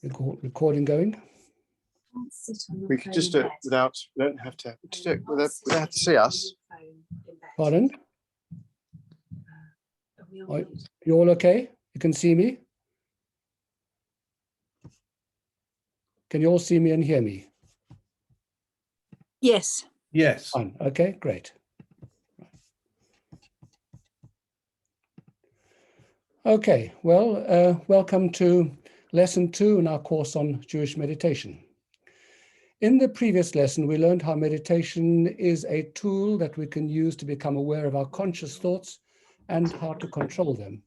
Recording going. We could just do it without, we don't have to do it without to see us. Pardon? You all okay? You can see me? Can you all see me and hear me? Yes. Yes. Fine. Okay, great. Okay, well, welcome to lesson 2 in our course on Jewish meditation. In the previous lesson, we learned how meditation is a tool that we can use to become aware of our conscious thoughts and how to control them.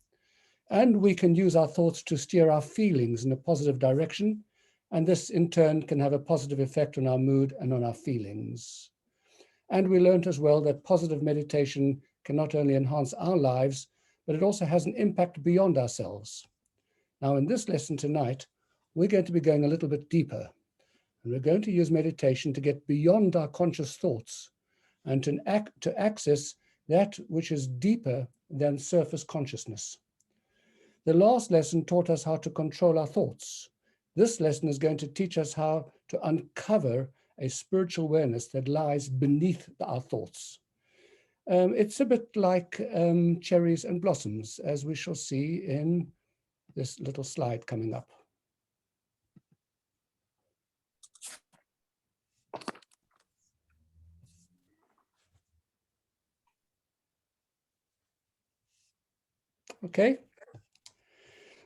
And we can use our thoughts to steer our feelings in a positive direction, and this in turn can have a positive effect on our mood and on our feelings. And we learned as well that positive meditation can not only enhance our lives, but it also has an impact beyond ourselves. Now, in this lesson tonight, we're going to be going a little bit deeper, and we're going to use meditation to get beyond our conscious thoughts and to access that which is deeper than surface consciousness. The last lesson taught us how to control our thoughts. This lesson is going to teach us how to uncover a spiritual awareness that lies beneath our thoughts. It's a bit like cherries and blossoms, as we shall see in this little slide coming up. Okay.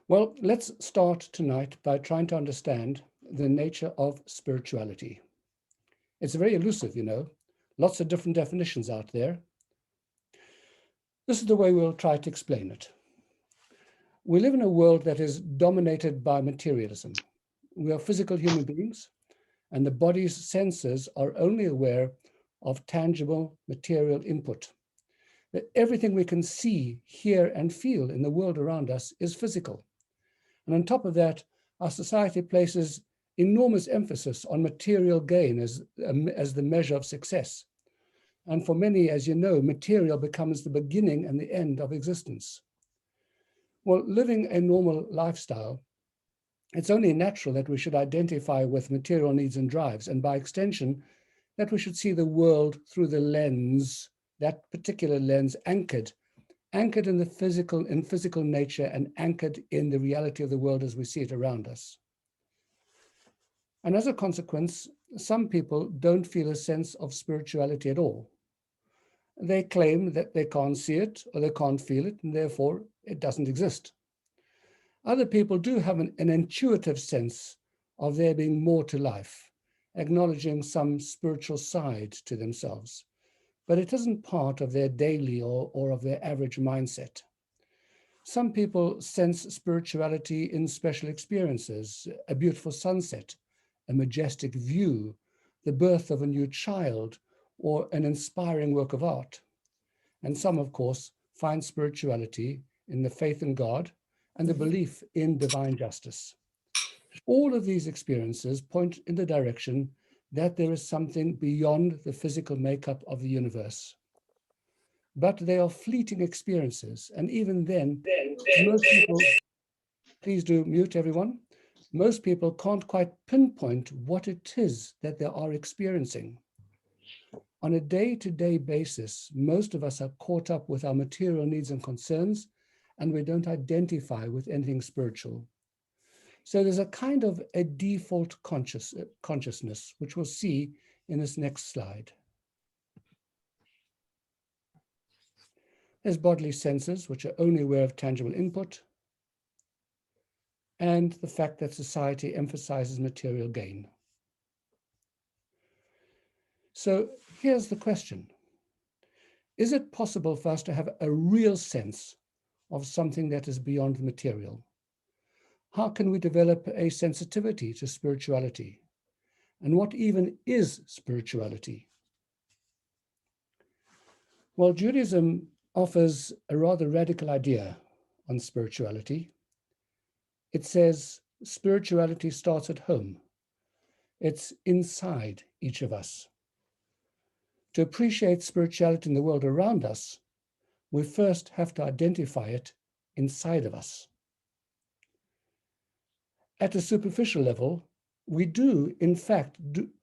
Well, let's start tonight by trying to understand the nature of spirituality. It's very elusive, you know, lots of different definitions out there. This is the way we'll try to explain it. We live in a world that is dominated by materialism. We are physical human beings, and the body's senses are only aware of tangible material input. That everything we can see, hear, and feel in the world around us is physical. And on top of that, our society places enormous emphasis on material gain as the measure of success. And for many, as you know, material becomes the beginning and the end of existence. Well, living a normal lifestyle, it's only natural that we should identify with material needs and drives, and by extension, that we should see the world through the lens, that particular lens anchored in the physical nature and anchored in the reality of the world as we see it around us. And as a consequence, some people don't feel a sense of spirituality at all. They claim that they can't see it or they can't feel it, and therefore it doesn't exist. Other people do have an intuitive sense of there being more to life, acknowledging some spiritual side to themselves, but it isn't part of their daily or of their average mindset. Some people sense spirituality in special experiences, a beautiful sunset, a majestic view, the birth of a new child, or an inspiring work of art. And some, of course, find spirituality in the faith in God and the belief in divine justice. All of these experiences point in the direction that there is something beyond the physical makeup of the universe. But they are fleeting experiences, and even then, most people, please do mute everyone, most people can't quite pinpoint what it is that they are experiencing. On a day-to-day basis, most of us are caught up with our material needs and concerns, and we don't identify with anything spiritual. So there's a kind of a default consciousness, which we'll see in this next slide. There's bodily senses, which are only aware of tangible input, and the fact that society emphasizes material gain. So here's the question. Is it possible for us to have a real sense of something that is beyond the material? How can we develop a sensitivity to spirituality? And what even is spirituality? Well, Judaism offers a rather radical idea on spirituality. It says spirituality starts at home. It's inside each of us. To appreciate spirituality in the world around us, we first have to identify it inside of us. At a superficial level, we do, in fact,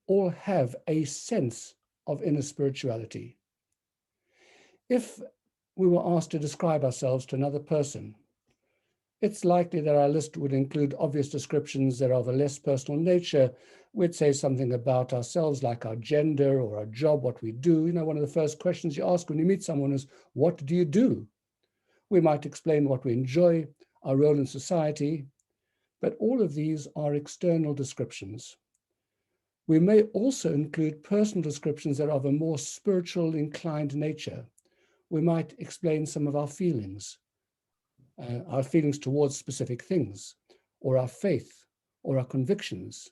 all have a sense of inner spirituality. If we were asked to describe ourselves to another person, it's likely that our list would include obvious descriptions that are of a less personal nature. We'd say something about ourselves, like our gender or our job, what we do. One of the first questions you ask when you meet someone is, what do you do? We might explain what we enjoy, our role in society, but all of these are external descriptions. We may also include personal descriptions that are of a more spiritual inclined nature. We might explain some of our feelings towards specific things, or our faith, or our convictions.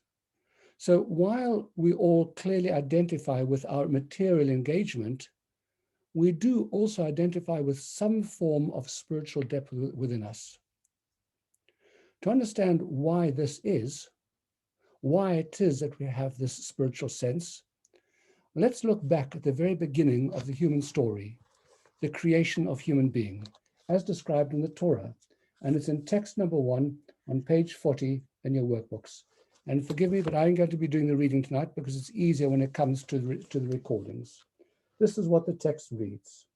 So while we all clearly identify with our material engagement, we do also identify with some form of spiritual depth within us. To understand why this is, why it is that we have this spiritual sense, let's look back at the very beginning of the human story, the creation of human being, as described in the Torah. And it's in text number 1 on page 40 in your workbooks. And forgive me, but I'm going to be doing the reading tonight because it's easier when it comes to the recordings. This is what the text reads.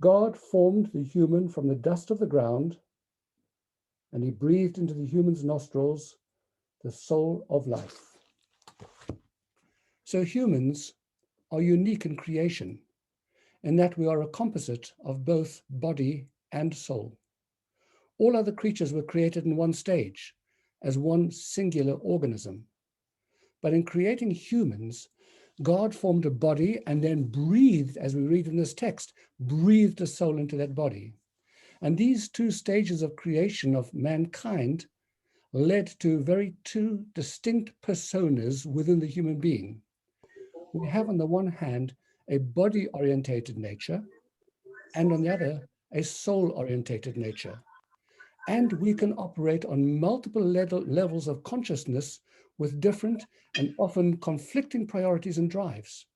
God formed the human from the dust of the ground, and he breathed into the human's nostrils the soul of life. So humans are unique in creation, in that we are a composite of both body and soul. All other creatures were created in one stage, as one singular organism. But in creating humans, God formed a body and then breathed, as we read in this text, breathed a soul into that body. And these two stages of creation of mankind led to two distinct personas within the human being. We have on the one hand a body-orientated nature, and on the other, a soul-orientated nature. And we can operate on multiple levels of consciousness with different and often conflicting priorities and drives,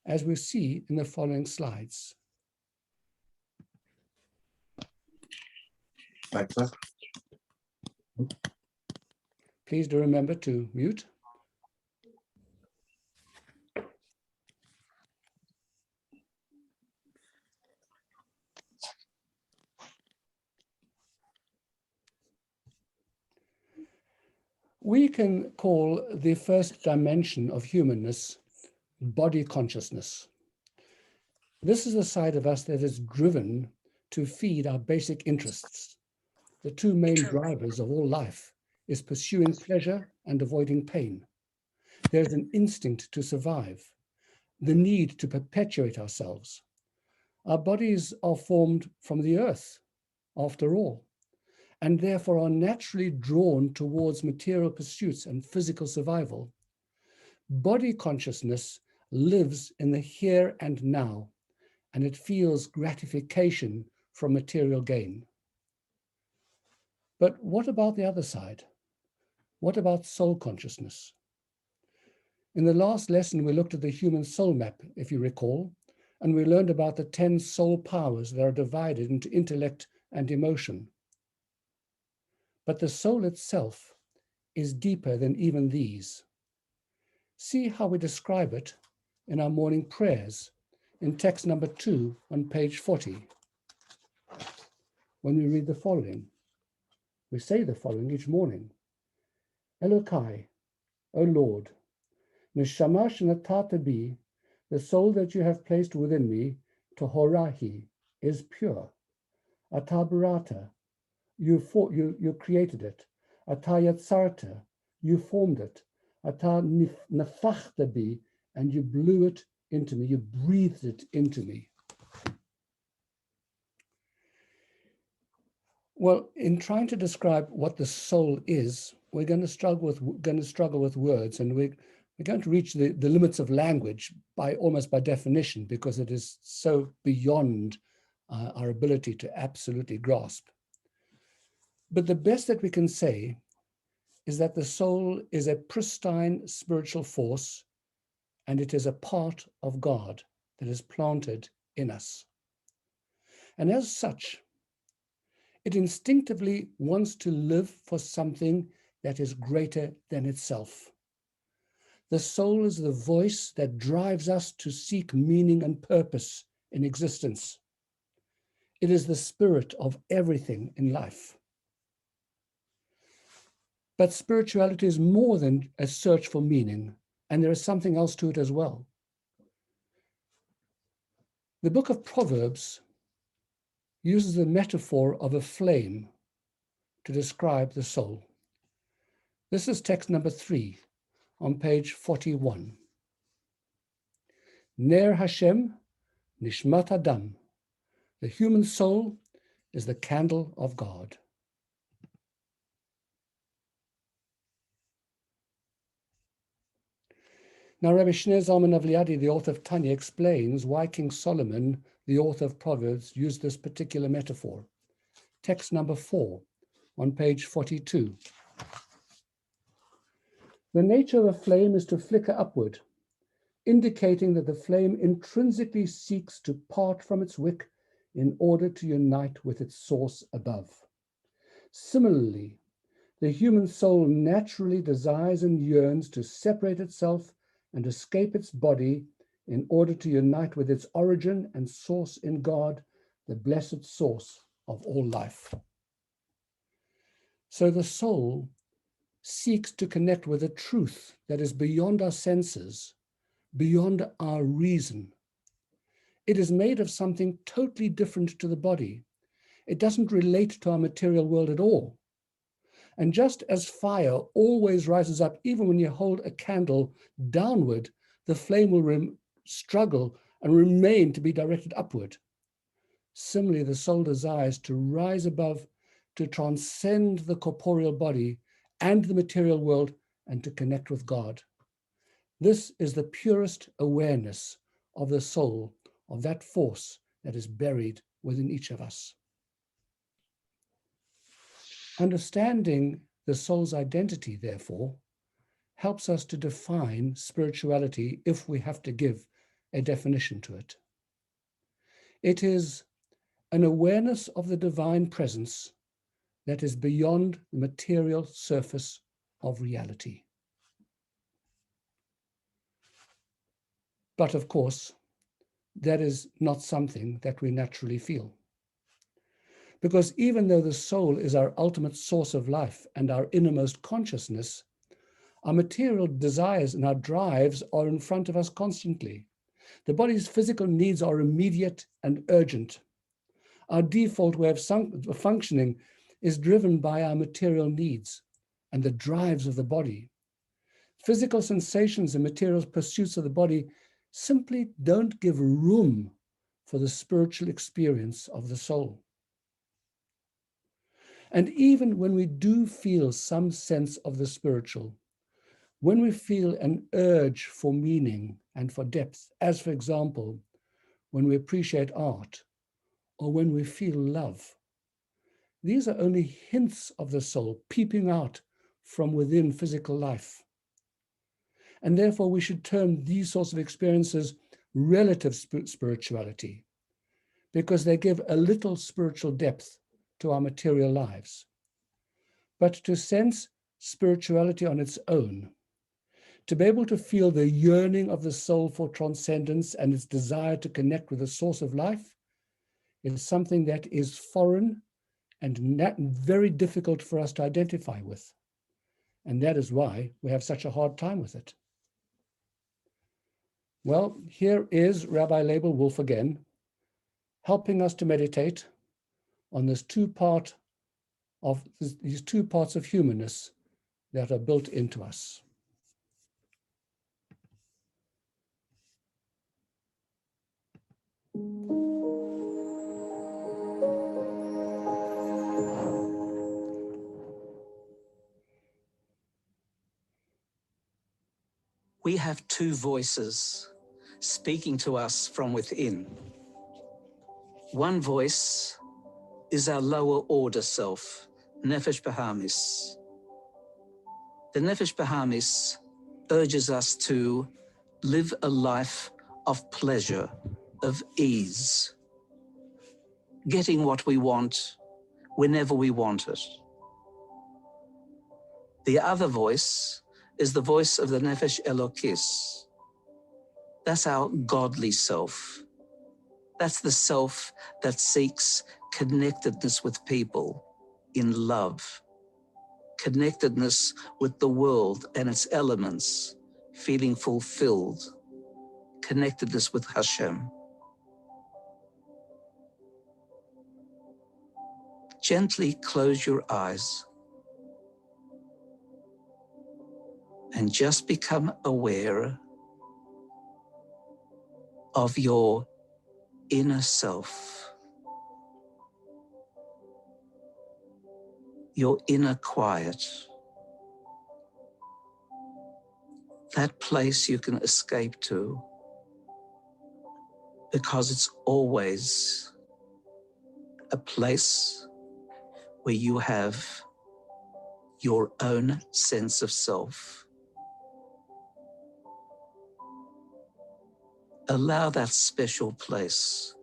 as we see in the following slides. Thanks, sir. Please do remember to mute. We can call the first dimension of humanness body consciousness. This is a side of us that is driven to feed our basic interests. The two main drivers of all life is pursuing pleasure and avoiding pain. There's an instinct to survive, the need to perpetuate ourselves. Our bodies are formed from the earth, after all, and therefore are naturally drawn towards material pursuits and physical survival. Body consciousness lives in the here and now, and it feels gratification from material gain. But what about the other side? What about soul consciousness? In the last lesson, we looked at the human soul map, if you recall, and we learned about the 10 soul powers that are divided into intellect and emotion. But the soul itself is deeper than even these. See how we describe it in our morning prayers in text number 2 on page 40. When we read the following, we say the following each morning. Elokai, O Lord, Neshama shenatata bi, the soul that you have placed within me, Tohorahi, is pure. Ata barata, you created it. Ata yatsarta, you formed it. Ata nefachta bi, and you blew it into me, you breathed it into me. Well, in trying to describe what the soul is, we're going to struggle with words, and we're going to reach the limits of language almost by definition, because it is so beyond our ability to absolutely grasp. But the best that we can say is that the soul is a pristine spiritual force, and it is a part of God that is planted in us. And as such, It instinctively wants to live for something that is greater than itself. The soul is the voice that drives us to seek meaning and purpose in existence. It is the spirit of everything in life. But spirituality is more than a search for meaning, and there is something else to it as well. The book of Proverbs uses the metaphor of a flame to describe the soul. This is text number 3 on page 41. Ner Hashem Nishmat Adam. The human soul is the candle of God. Now, Rabbi Shneur Zalman Avliadi, the author of Tanya, explains why King Solomon, the author of Proverbs, used this particular metaphor. Text number 4 on page 42. The nature of a flame is to flicker upward, indicating that the flame intrinsically seeks to part from its wick in order to unite with its source above. Similarly, the human soul naturally desires and yearns to separate itself and escape its body in order to unite with its origin and source in God, the blessed source of all life. So the soul seeks to connect with a truth that is beyond our senses, beyond our reason. It is made of something totally different to the body. It doesn't relate to our material world at all. And just as fire always rises up, even when you hold a candle downward, the flame will struggle and remain to be directed upward. Similarly, the soul desires to rise above, to transcend the corporeal body and the material world, and to connect with God. This is the purest awareness of the soul, of that force that is buried within each of us. Understanding the soul's identity, therefore, helps us to define spirituality if we have to give a definition to it. It is an awareness of the divine presence that is beyond the material surface of reality. But of course, that is not something that we naturally feel. Because even though the soul is our ultimate source of life and our innermost consciousness, our material desires and our drives are in front of us constantly. The body's physical needs are immediate and urgent. Our default way of functioning is driven by our material needs and the drives of the body. Physical sensations and material pursuits of the body simply don't give room for the spiritual experience of the soul. And even when we do feel some sense of the spiritual, when we feel an urge for meaning and for depth, as for example, when we appreciate art or when we feel love, these are only hints of the soul peeping out from within physical life. And therefore we should term these sorts of experiences relative spirituality, because they give a little spiritual depth to our material lives. But to sense spirituality on its own, to be able to feel the yearning of the soul for transcendence and its desire to connect with the source of life, is something that is foreign and very difficult for us to identify with. And that is why we have such a hard time with it. Well, here is Rabbi Leibel Wolf again, helping us to meditate on these two parts of humanness that are built into us. We have two voices speaking to us from within. One voice is our lower order self, Nefesh Bahamis. The Nefesh Bahamis urges us to live a life of pleasure, of ease, getting what we want whenever we want it. The other voice is the voice of the Nefesh Elokis. That's our godly self. That's the self that seeks connectedness with people in love, connectedness with the world and its elements, feeling fulfilled, connectedness with Hashem. Gently close your eyes and just become aware of your inner self, your inner quiet, that place you can escape to, because it's always a place where you have your own sense of self. Allow that special place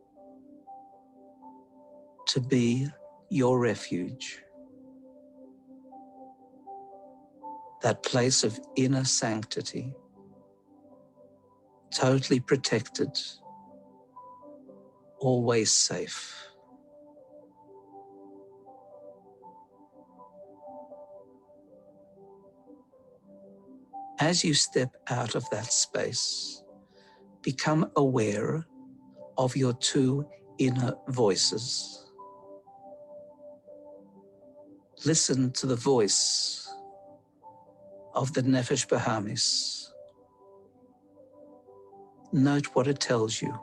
to be your refuge, that place of inner sanctity, totally protected, always safe. As you step out of that space, become aware of your two inner voices. Listen to the voice of the Nefesh Bahamis. Note what it tells you.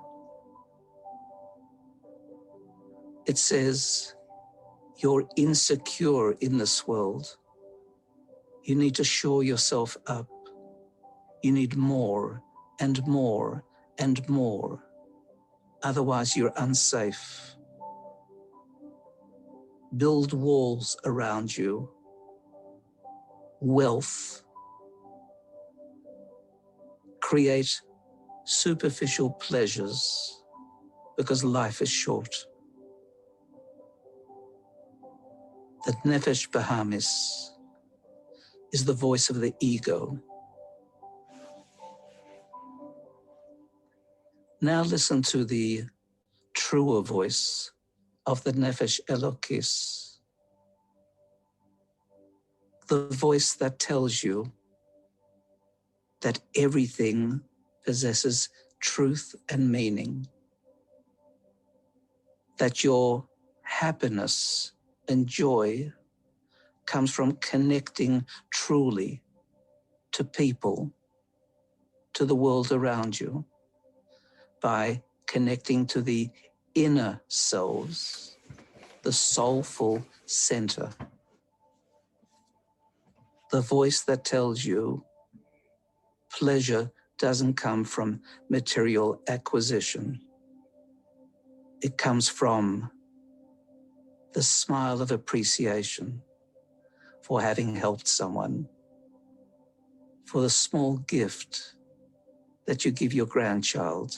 It says, you're insecure in this world. You need to shore yourself up. You need more and more and more. Otherwise, you're unsafe. Build walls around you. Wealth. Create superficial pleasures, because life is short. The Nefesh Bahamis is the voice of the ego. Now listen to the truer voice of the Nefesh Elokis, the voice that tells you that everything possesses truth and meaning, that your happiness and joy comes from connecting truly to people, to the world around you, by connecting to the inner selves, the soulful center. The voice that tells you pleasure doesn't come from material acquisition. It comes from the smile of appreciation for having helped someone, for the small gift that you give your grandchild,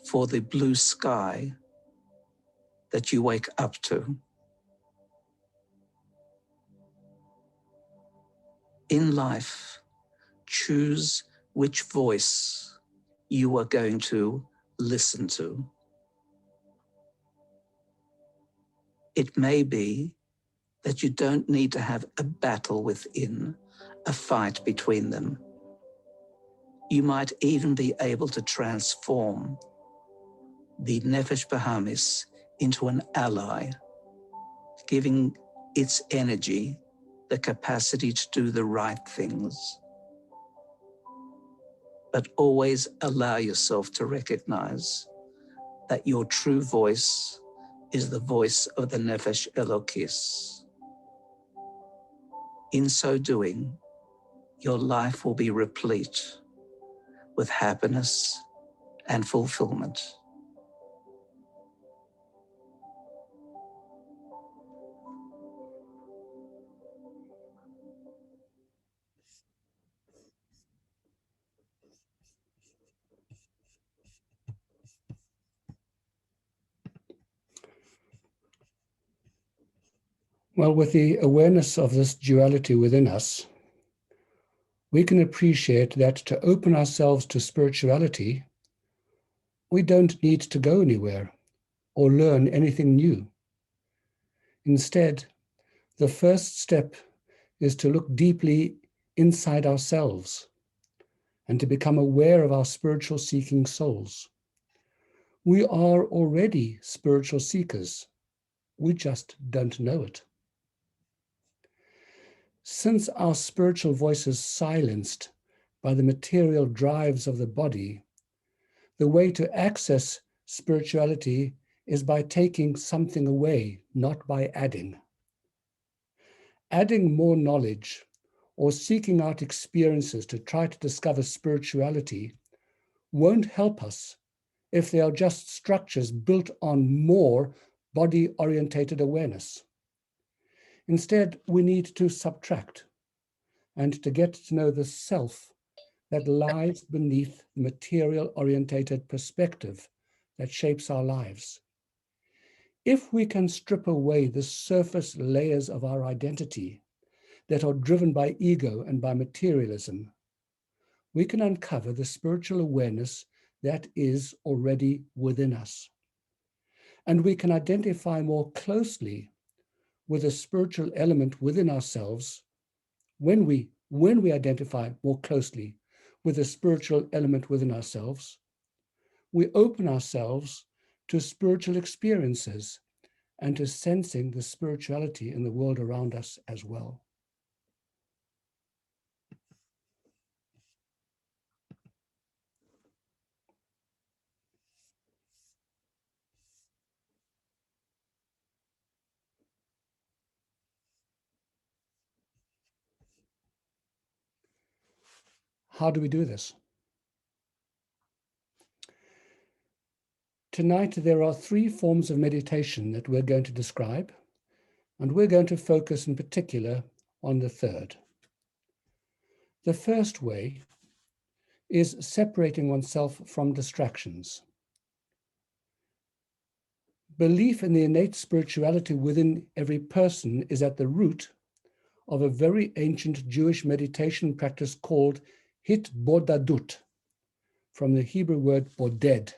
for the blue sky that you wake up to. In life, choose which voice you are going to listen to. It may be that you don't need to have a battle within, a fight between them. You might even be able to transform the Nefesh Bahamis into an ally, giving its energy the capacity to do the right things. But always allow yourself to recognize that your true voice is the voice of the Nefesh Elokis. In so doing, your life will be replete with happiness and fulfillment. Well, with the awareness of this duality within us, we can appreciate that to open ourselves to spirituality, we don't need to go anywhere or learn anything new. Instead, the first step is to look deeply inside ourselves and to become aware of our spiritual seeking souls. We are already spiritual seekers. We just don't know it. Since our spiritual voice is silenced by the material drives of the body, the way to access spirituality is by taking something away, not by adding. Adding more knowledge or seeking out experiences to try to discover spirituality won't help us if they are just structures built on more body-orientated awareness. Instead, we need to subtract and to get to know the self that lies beneath the material-orientated perspective that shapes our lives. If we can strip away the surface layers of our identity that are driven by ego and by materialism, we can uncover the spiritual awareness that is already within us. And we can identify more closely with the spiritual element within ourselves. When we identify more closely with the spiritual element within ourselves, we open ourselves to spiritual experiences and to sensing the spirituality in the world around us as well. How do we do this? Tonight, there are 3 forms of meditation that we're going to describe, and we're going to focus in particular on the third. The first way is separating oneself from distractions. Belief in the innate spirituality within every person is at the root of a very ancient Jewish meditation practice called Hitbodadut, from the Hebrew word boded,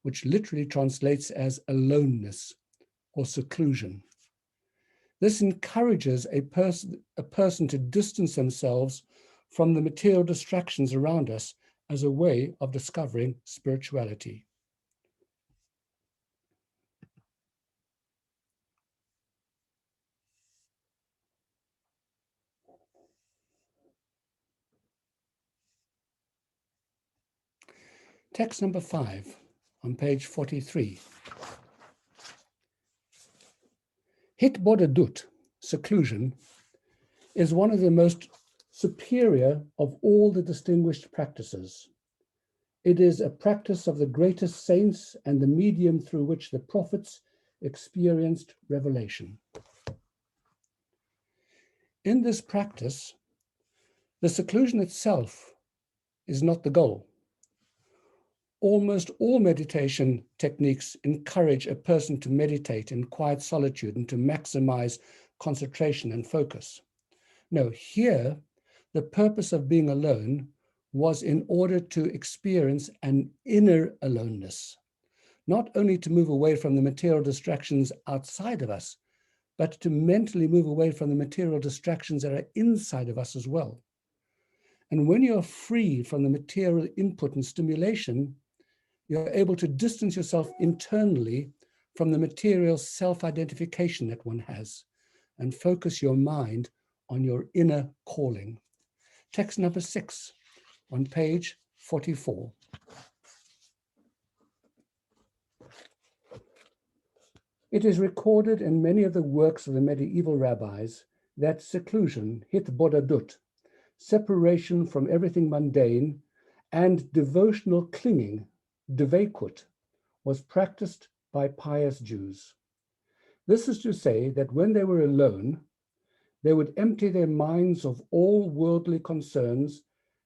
which literally translates as aloneness or seclusion. This encourages a person to distance themselves from the material distractions around us as a way of discovering spirituality. Text number 5 on page 43. Hitbodadut, seclusion, is one of the most superior of all the distinguished practices. It is a practice of the greatest saints and the medium through which the prophets experienced revelation. In this practice, the seclusion itself is not the goal. Almost all meditation techniques encourage a person to meditate in quiet solitude and to maximize concentration and focus. No, here, the purpose of being alone was in order to experience an inner aloneness, not only to move away from the material distractions outside of us, but to mentally move away from the material distractions that are inside of us as well. And when you're free from the material input and stimulation, you're able to distance yourself internally from the material self-identification that one has and focus your mind on your inner calling. Text number 6 on page 44. It is recorded in many of the works of the medieval rabbis that seclusion, hitbodadut, separation from everything mundane, and devotional clinging, dveikut, was practiced by pious Jews. This is to say that when they were alone, they would empty their minds of all worldly concerns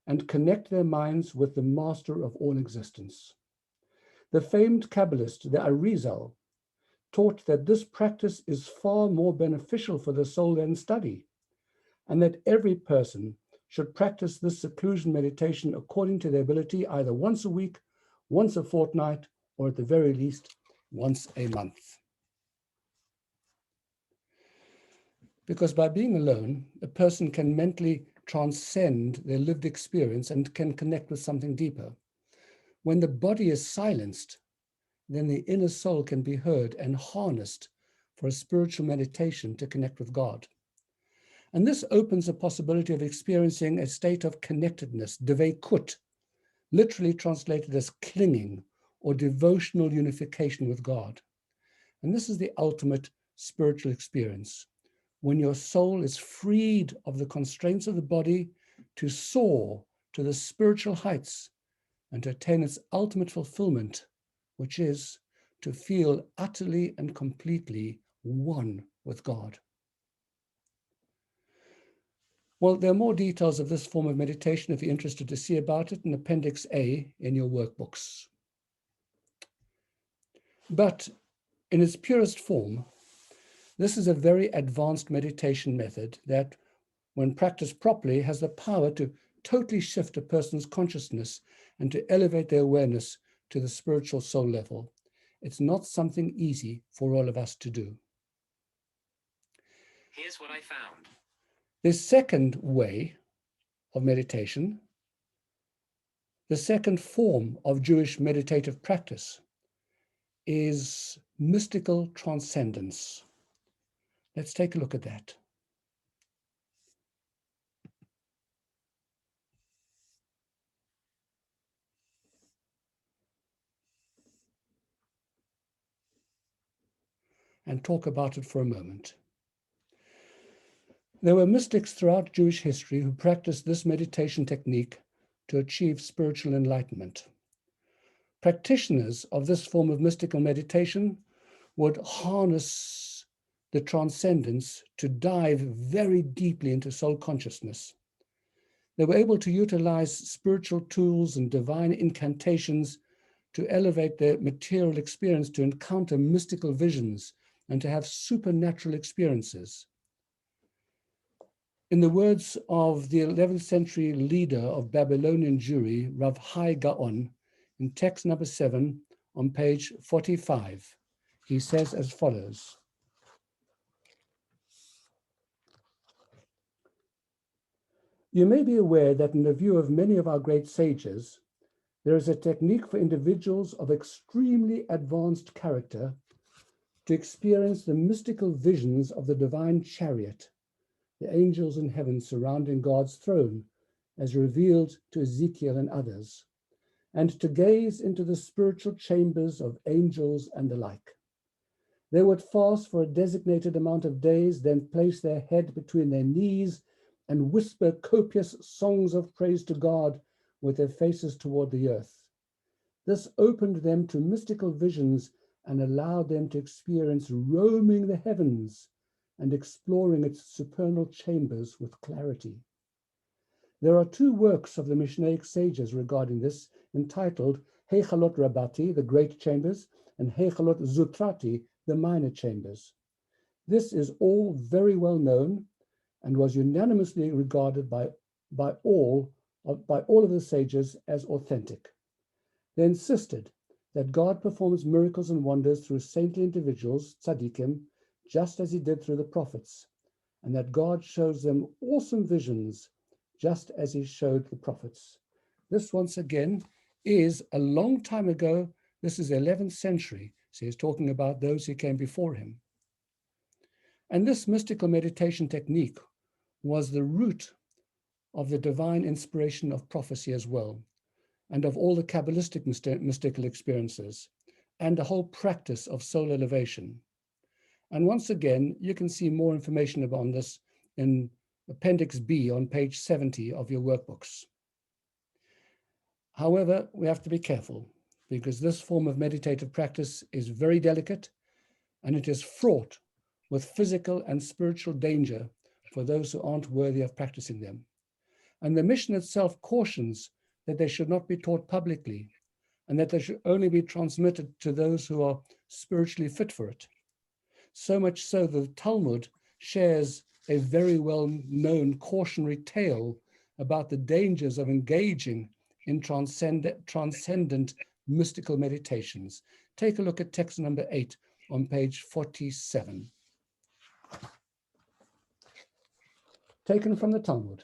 and connect their minds with the master of all existence. The famed Kabbalist, the Arizal, taught that this practice is far more beneficial for the soul than study, and that every person should practice this seclusion meditation according to their ability, either once a week, once a fortnight, or at the very least, once a month. Because by being alone, a person can mentally transcend their lived experience and can connect with something deeper. When the body is silenced, then the inner soul can be heard and harnessed for a spiritual meditation to connect with God. And this opens a possibility of experiencing a state of connectedness, dveikut, literally translated as clinging or devotional unification with God. And this is the ultimate spiritual experience, when your soul is freed of the constraints of the body to soar to the spiritual heights and to attain its ultimate fulfillment, which is to feel utterly and completely one with God. Well, there are more details of this form of meditation if you're interested to see about it in Appendix A in your workbooks. But in its purest form, this is a very advanced meditation method that, when practiced properly, has the power to totally shift a person's consciousness and to elevate their awareness to the spiritual soul level. It's not something easy for all of us to do. Here's what I found. The second way of meditation, the second form of Jewish meditative practice, is mystical transcendence. Let's take a look at that. And talk about it for a moment. There were mystics throughout Jewish history who practiced this meditation technique to achieve spiritual enlightenment. Practitioners of this form of mystical meditation would harness the transcendence to dive very deeply into soul consciousness. They were able to utilize spiritual tools and divine incantations to elevate their material experience, to encounter mystical visions, and to have supernatural experiences. In the words of the 11th century leader of Babylonian Jewry, Rav Hai Gaon, in text number 7 on page 45, he says as follows: "You may be aware that in the view of many of our great sages, there is a technique for individuals of extremely advanced character to experience the mystical visions of the divine chariot, the angels in heaven surrounding God's throne, as revealed to Ezekiel and others, and to gaze into the spiritual chambers of angels and the like. They would fast for a designated amount of days, then place their head between their knees and whisper copious songs of praise to God with their faces toward the earth. This opened them to mystical visions and allowed them to experience roaming the heavens and exploring its supernal chambers with clarity. There are 2 works of the Mishnaic sages regarding this, entitled Heihalotrabati, the Great Chambers, and Zutrati, the Minor Chambers. This is all very well known and was unanimously regarded by all of the sages as authentic. They insisted that God performs miracles and wonders through saintly individuals, tzaddikim, just as he did through the prophets, and that God shows them awesome visions just as he showed the prophets. This, once again, is a long time ago. This is the 11th century, so he's talking about those who came before him. And this mystical meditation technique was the root of the divine inspiration of prophecy as well, and of all the Kabbalistic mystical experiences, and the whole practice of soul elevation. And once again, you can see more information about this in Appendix B on page 70 of your workbooks. However, we have to be careful, because this form of meditative practice is very delicate, and it is fraught with physical and spiritual danger for those who aren't worthy of practicing them. And the mission itself cautions that they should not be taught publicly, and that they should only be transmitted to those who are spiritually fit for it. so much so that the Talmud shares a very well-known cautionary tale about the dangers of engaging in transcendent mystical meditations. Take a look at text number 8 on page 47. Taken from the Talmud.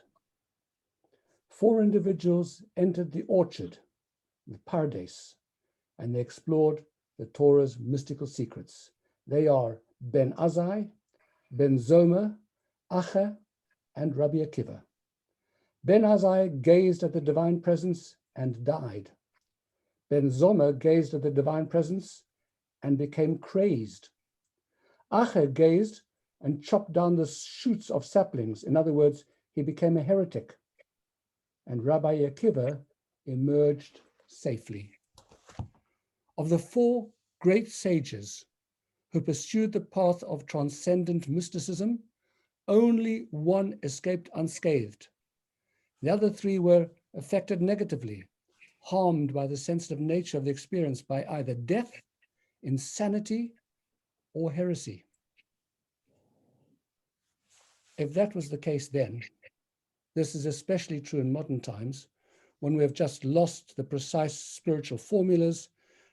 4 individuals entered the orchard, the Pardes, and they explored the Torah's mystical secrets. They are Ben Azai, Ben Zoma, Acha, and Rabbi Akiva. Ben Azai gazed at the divine presence and died. Ben Zoma gazed at the divine presence and became crazed. Acha gazed and chopped down the shoots of saplings. In other words, he became a heretic. And Rabbi Akiva emerged safely. Of the 4 great sages who pursued the path of transcendent mysticism, only one escaped unscathed. The other 3 were affected negatively, harmed by the sensitive nature of the experience by either death, insanity, or heresy. If that was the case then, this is especially true in modern times, when we have just lost the precise spiritual formulas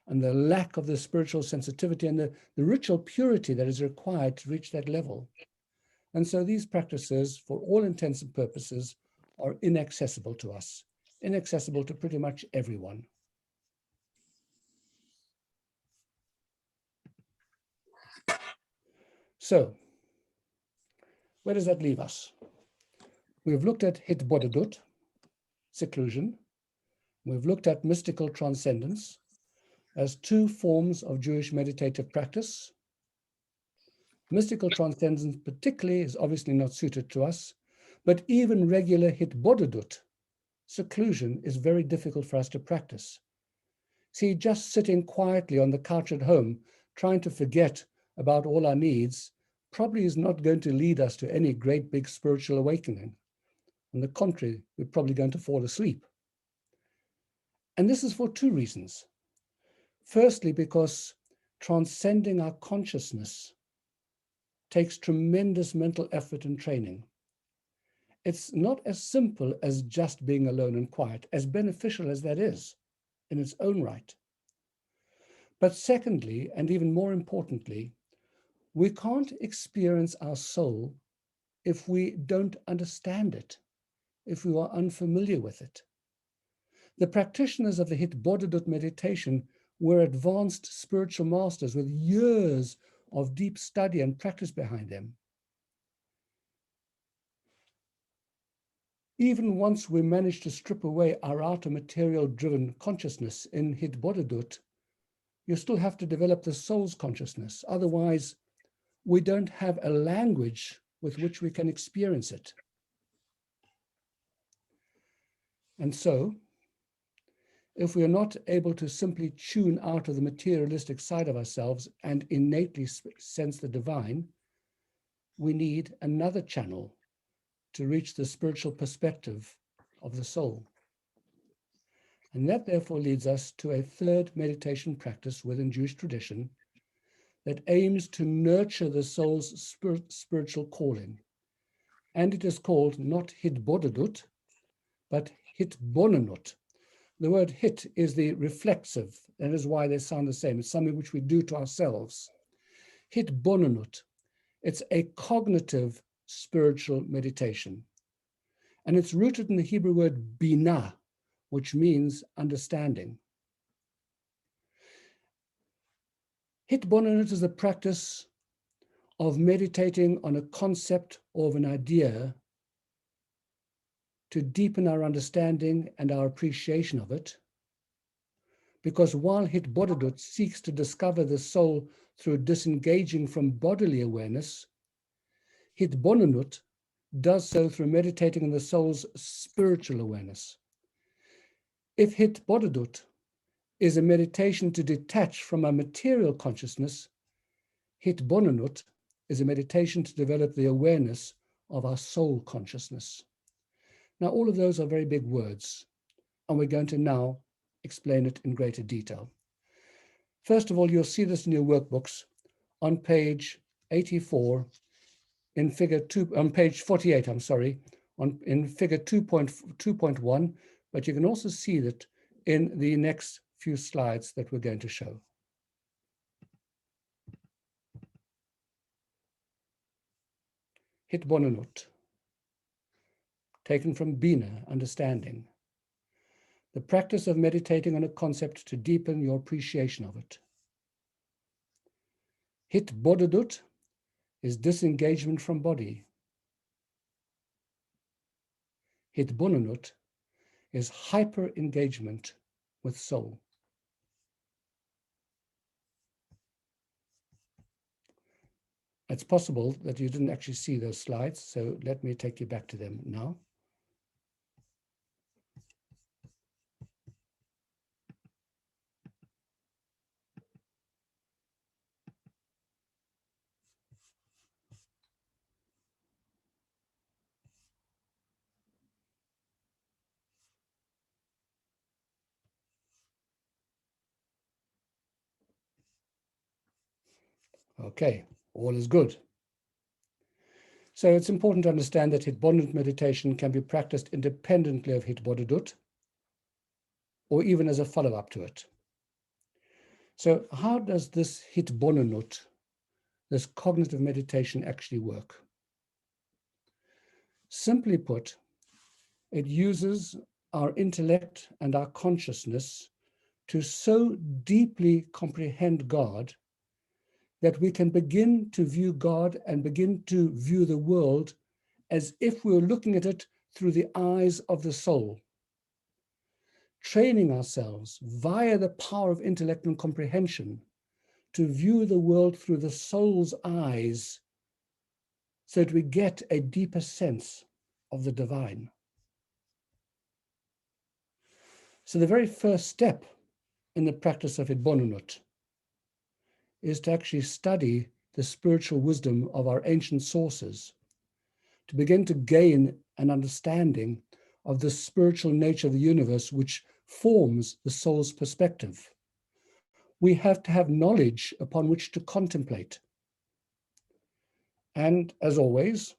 and the lack of the spiritual sensitivity and the ritual purity that is required to reach that level. And so these practices, for all intents and purposes, are inaccessible to us, inaccessible to pretty much everyone. So, where does that leave us? We've looked at Hitbodedut, seclusion. We've looked at mystical transcendence as 2 forms of Jewish meditative practice. Mystical transcendence particularly is obviously not suited to us, but even regular Hitbodedut, seclusion, is very difficult for us to practice. See, just sitting quietly on the couch at home, trying to forget about all our needs, probably is not going to lead us to any great big spiritual awakening. On the contrary, we're probably going to fall asleep. And this is for 2 reasons. Firstly, because transcending our consciousness takes tremendous mental effort and training. It's not as simple as just being alone and quiet, as beneficial as that is in its own right. But secondly, and even more importantly, we can't experience our soul if we don't understand it, if we are unfamiliar with it. The practitioners of the Hitbodedut meditation were advanced spiritual masters with years of deep study and practice behind them. Even once we manage to strip away our outer material-driven consciousness in Hitbodedut, you still have to develop the soul's consciousness. Otherwise, we don't have a language with which we can experience it. And so, if we are not able to simply tune out of the materialistic side of ourselves and innately sense the divine, we need another channel to reach the spiritual perspective of the soul. And that therefore leads us to a 3rd meditation practice within Jewish tradition that aims to nurture the soul's spiritual calling. And it is called not Hitbodedut, but Hitbonenut. The word hit is the reflexive. That is why they sound the same. It's something which we do to ourselves. Hitbonenut. It's a cognitive spiritual meditation. And it's rooted in the Hebrew word binah, which means understanding. Hitbonenut is the practice of meditating on a concept or of an idea to deepen our understanding and our appreciation of it. Because while Hitbodedut seeks to discover the soul through disengaging from bodily awareness, Hitbonenut does so through meditating on the soul's spiritual awareness. If Hitbodedut is a meditation to detach from our material consciousness, Hitbonenut is a meditation to develop the awareness of our soul consciousness. Now, all of those are very big words, and we're going to now explain it in greater detail. First of all, you'll see this in your workbooks on page 84 in figure 2, on page 48, I'm sorry, in figure 2.1, but you can also see that in the next few slides that we're going to show. Hitbonenut, taken from Bina, understanding. The practice of meditating on a concept to deepen your appreciation of it. Hitbodedut is disengagement from body. Hitbonenut is hyper-engagement with soul. It's possible that you didn't actually see those slides, so let me take you back to them now. Okay, all is good. So it's important to understand that Hitbonenut meditation can be practiced independently of Hitbodedut, or even as a follow-up to it. So how does this Hitbonenut, this cognitive meditation, actually work? Simply put, it uses our intellect and our consciousness to so deeply comprehend God that we can begin to view God and begin to view the world as if we were looking at it through the eyes of the soul, training ourselves via the power of intellect and comprehension to view the world through the soul's eyes so that we get a deeper sense of the divine. So the very first step in the practice of Hitbonenut is to actually study the spiritual wisdom of our ancient sources, to begin to gain an understanding of the spiritual nature of the universe which forms the soul's perspective. We have to have knowledge upon which to contemplate. And as always,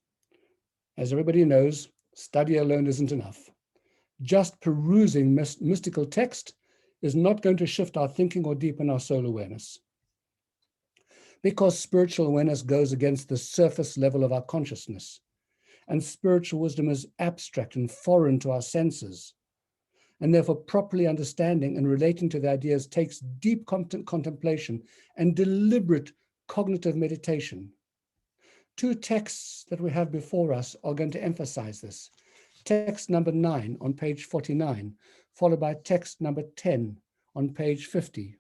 as everybody knows, study alone isn't enough. Just perusing mystical text is not going to shift our thinking or deepen our soul awareness. Because spiritual awareness goes against the surface level of our consciousness, and spiritual wisdom is abstract and foreign to our senses, and therefore properly understanding and relating to the ideas takes deep contemplation and deliberate cognitive meditation. Two texts that we have before us are going to emphasize this. Text number 9 on page 49, followed by text number 10 on page 50.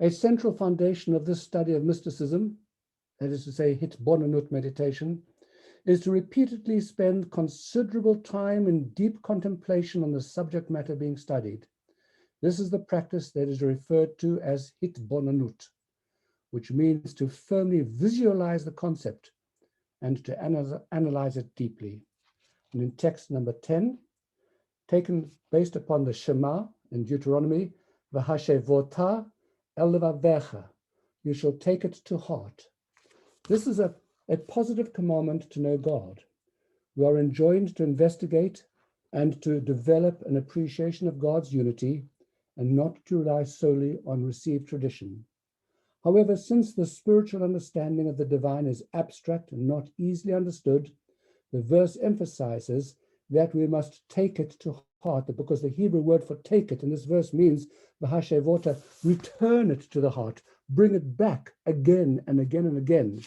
A central foundation of this study of mysticism, that is to say Hitbonenut meditation, is to repeatedly spend considerable time in deep contemplation on the subject matter being studied. This is the practice that is referred to as Hitbonenut, which means to firmly visualize the concept and to analyze it deeply. And in text number 10, taken based upon the Shema in Deuteronomy, V'hashevota el levavecha, you shall take it to heart. This is a positive commandment to know God. We are enjoined to investigate and to develop an appreciation of God's unity and not to rely solely on received tradition. However, since the spiritual understanding of the divine is abstract and not easily understood, the verse emphasizes that we must take it to heart, because the Hebrew word for take it in this verse means v'hashevota, return it to the heart, bring it back again and again and again,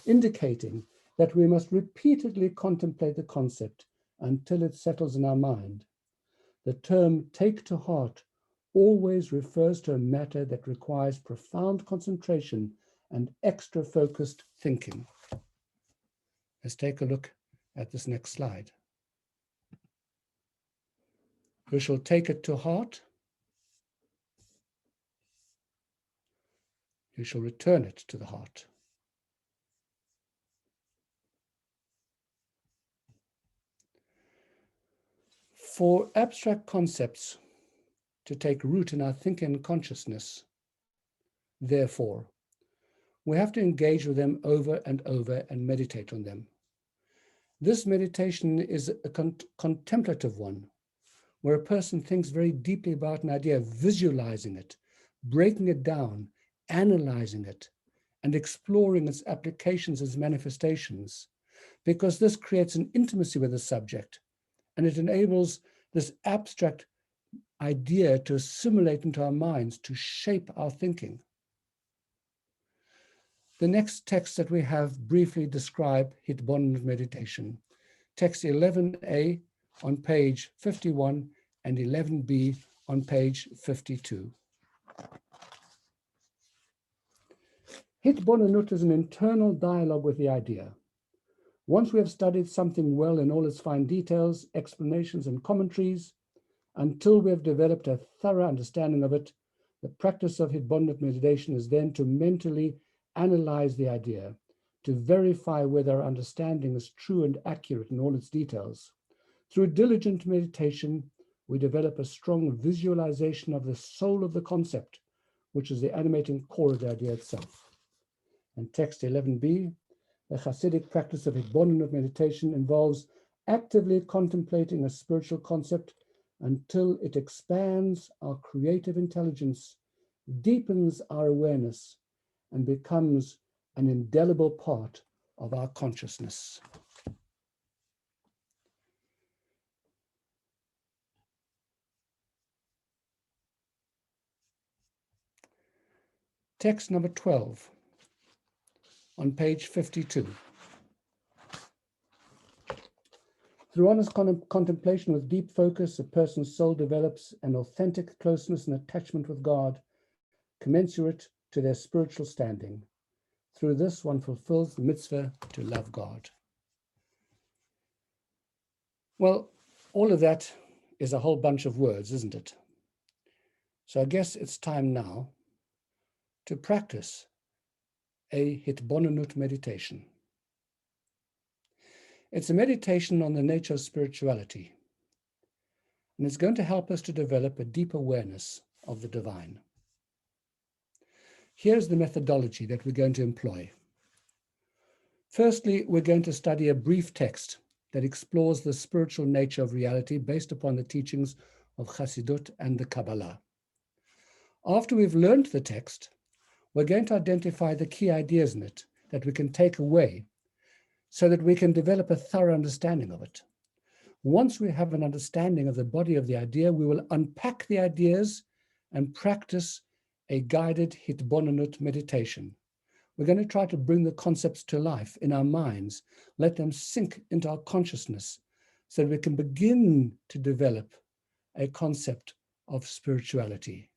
indicating that we must repeatedly contemplate the concept until it settles in our mind. The term take to heart always refers to a matter that requires profound concentration and extra focused thinking. Let's take a look at this next slide. We shall take it to heart. You shall return it to the heart. For abstract concepts to take root in our thinking and consciousness, therefore, we have to engage with them over and over and meditate on them. This meditation is a contemplative one, where a person thinks very deeply about an idea, visualizing it, breaking it down, analyzing it, and exploring its applications as manifestations, because this creates an intimacy with the subject, and it enables this abstract idea to assimilate into our minds, to shape our thinking. The next text that we have briefly describe Hitbonenut meditation. Text 11a on page 51 and 11b on page 52. Hitbonenut is an internal dialogue with the idea. Once we have studied something well in all its fine details, explanations, and commentaries, until we have developed a thorough understanding of it, the practice of Hitbonenut meditation is then to mentally analyze the idea, to verify whether our understanding is true and accurate in all its details. Through diligent meditation, we develop a strong visualization of the soul of the concept, which is the animating core of the idea itself. And text 11b, the Hasidic practice of Hitbonenut meditation involves actively contemplating a spiritual concept until it expands our creative intelligence, deepens our awareness, and becomes an indelible part of our consciousness. Text number 12 on page 52. Through honest contemplation with deep focus, a person's soul develops an authentic closeness and attachment with God, commensurate to their spiritual standing. Through this, one fulfills the mitzvah to love God. Well, all of that is a whole bunch of words, isn't it? So I guess it's time now to practice a Hitbonenut meditation. It's a meditation on the nature of spirituality, and it's going to help us to develop a deep awareness of the divine. Here's the methodology that we're going to employ. Firstly, we're going to study a brief text that explores the spiritual nature of reality based upon the teachings of Chassidut and the Kabbalah. After we've learned the text, we're going to identify the key ideas in it that we can take away so that we can develop a thorough understanding of it. Once we have an understanding of the body of the idea, we will unpack the ideas and practice a guided Hitbonenut meditation. We're going to try to bring the concepts to life in our minds, let them sink into our consciousness so that we can begin to develop a concept of spirituality.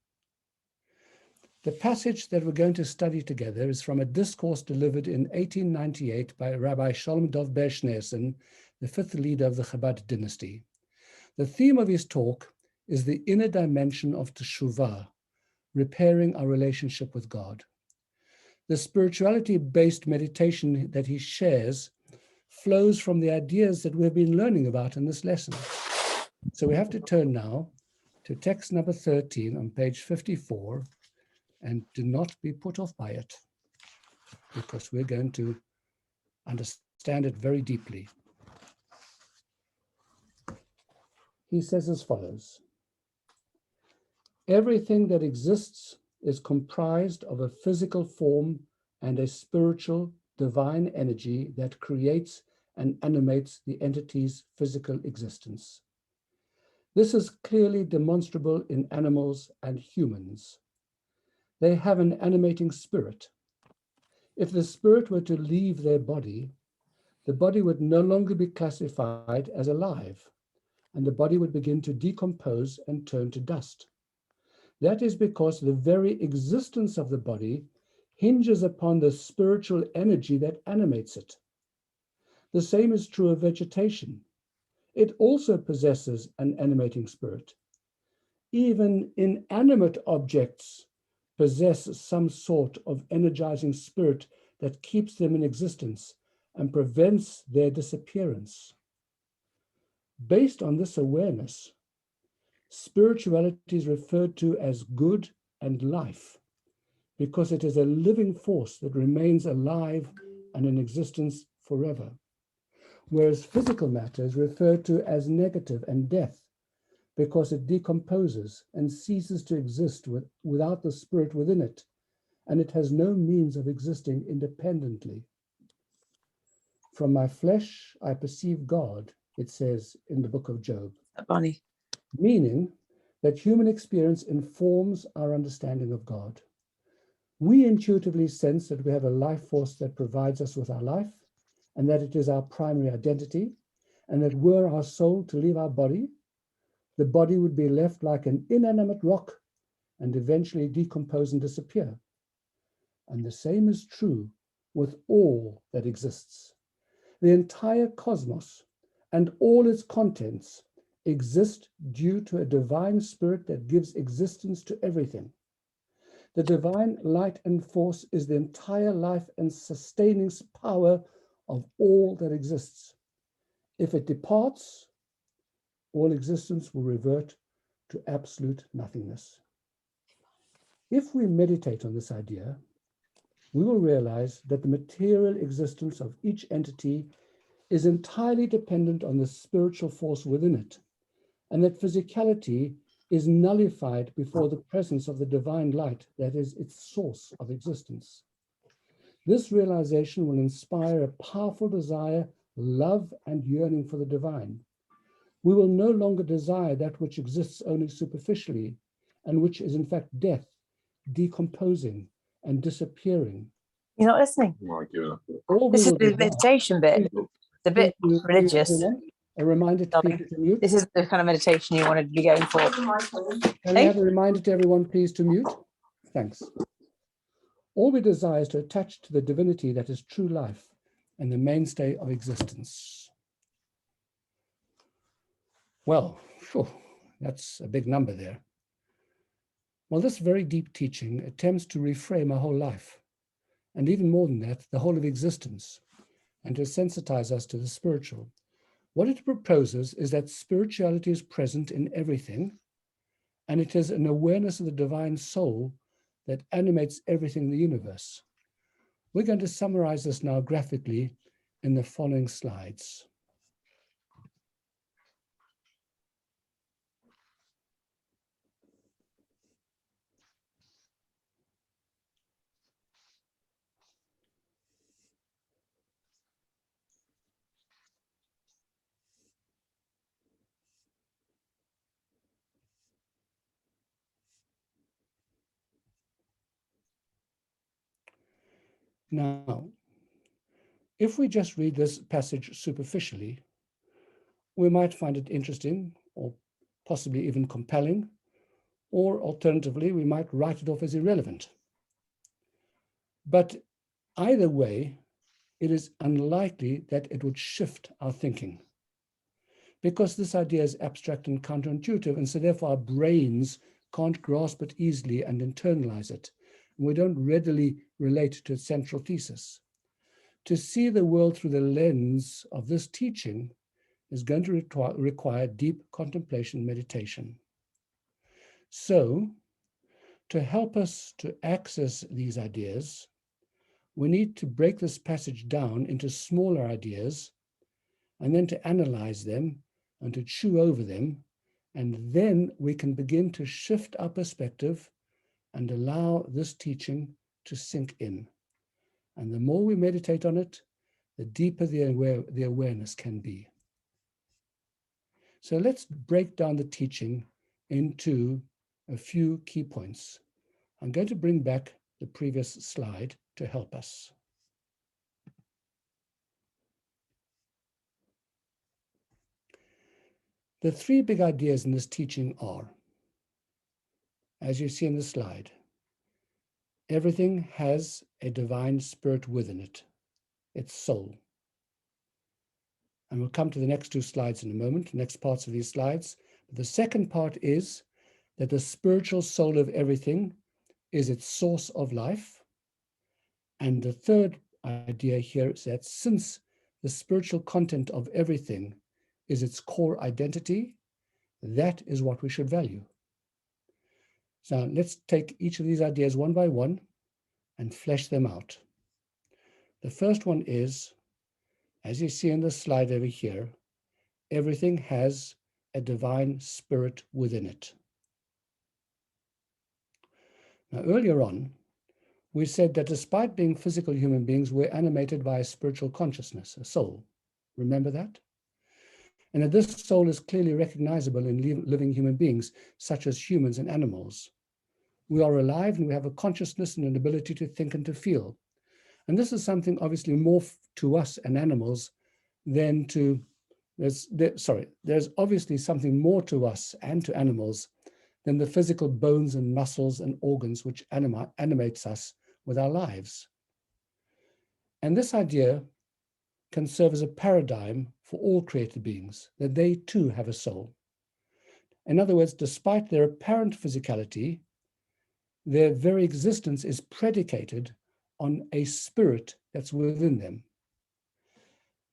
The passage that we're going to study together is from a discourse delivered in 1898 by Rabbi Shalom Dov Ber Schneerson, the fifth leader of the Chabad dynasty. The theme of his talk is the inner dimension of teshuvah, repairing our relationship with God. The spirituality-based meditation that he shares flows from the ideas that we've been learning about in this lesson. So we have to turn now to text number 13 on page 54, and do not be put off by it, because we're going to understand it very deeply. He says as follows: everything that exists is comprised of a physical form and a spiritual, divine energy that creates and animates the entity's physical existence. This is clearly demonstrable in animals and humans. They have an animating spirit. If the spirit were to leave their body, the body would no longer be classified as alive, and the body would begin to decompose and turn to dust. That is because the very existence of the body hinges upon the spiritual energy that animates it. The same is true of vegetation. It also possesses an animating spirit. Even inanimate objects possess some sort of energizing spirit that keeps them in existence and prevents their disappearance. Based on this awareness, spirituality is referred to as good and life, because it is a living force that remains alive and in existence forever. Whereas physical matter is referred to as negative and death, because it decomposes and ceases to exist without the spirit within it, and it has no means of existing independently. From my flesh I perceive God, it says in the book of Job. Bonnie. Meaning that human experience informs our understanding of God. We intuitively sense that we have a life force that provides us with our life, and that it is our primary identity, and that were our soul to leave our body, the body would be left like an inanimate rock and eventually decompose and disappear. And the same is true with all that exists. The entire cosmos and all its contents exist due to a divine spirit that gives existence to everything. The divine light and force is the entire life and sustaining power of all that exists. If it departs, all existence will revert to absolute nothingness. If we meditate on this idea, we will realize that the material existence of each entity is entirely dependent on the spiritual force within it, and that physicality is nullified before the presence of the divine light that is its source of existence. This realization will inspire a powerful desire, love, and yearning for the divine. We will no longer desire that which exists only superficially, and which is in fact death, decomposing, and disappearing. You're not listening. This is the meditation bit. It's a bit religious. A reminder to people to mute. This is the kind of meditation you wanted to be going for. Can we have a reminder to everyone, please, to mute? Thanks. All we desire is to attach to the divinity that is true life and the mainstay of existence. Well, that's a big number there. Well, this very deep teaching attempts to reframe our whole life, and even more than that, the whole of existence, and to sensitize us to the spiritual. What it proposes is that spirituality is present in everything, and it is an awareness of the divine soul that animates everything in the universe. We're going to summarize this now graphically in the following slides. Now, if we just read this passage superficially, we might find it interesting or possibly even compelling, or alternatively, we might write it off as irrelevant. But either way, it is unlikely that it would shift our thinking, because this idea is abstract and counterintuitive, and so therefore our brains can't grasp it easily and internalize it. And we don't readily relate to its central thesis. To see the world through the lens of this teaching is going to require deep contemplation and meditation. So, to help us to access these ideas, we need to break this passage down into smaller ideas, and then to analyze them and to chew over them, and then we can begin to shift our perspective and allow this teaching to sink in. And the more we meditate on it, the deeper the awareness can be. So let's break down the teaching into a few key points. I'm going to bring back the previous slide to help us. The three big ideas in this teaching are, as you see in the slide, everything has a divine spirit within it, its soul. And we'll come to the next two slides in a moment, next parts of these slides. But the second part is that the spiritual soul of everything is its source of life. And the third idea here is that since the spiritual content of everything is its core identity, that is what we should value. So let's take each of these ideas one by one and flesh them out. The first one is, as you see in the slide over here, everything has a divine spirit within it. Now, earlier on, we said that despite being physical human beings, we're animated by a spiritual consciousness, a soul. Remember that? And that this soul is clearly recognizable in living human beings, such as humans and animals. We are alive and we have a consciousness and an ability to think and to feel. And this is something obviously more to us and animals than to, there's obviously something more to us and to animals than the physical bones and muscles and organs which animates us with our lives. And this idea can serve as a paradigm for all created beings, that they too have a soul. In other words, despite their apparent physicality, their very existence is predicated on a spirit that's within them.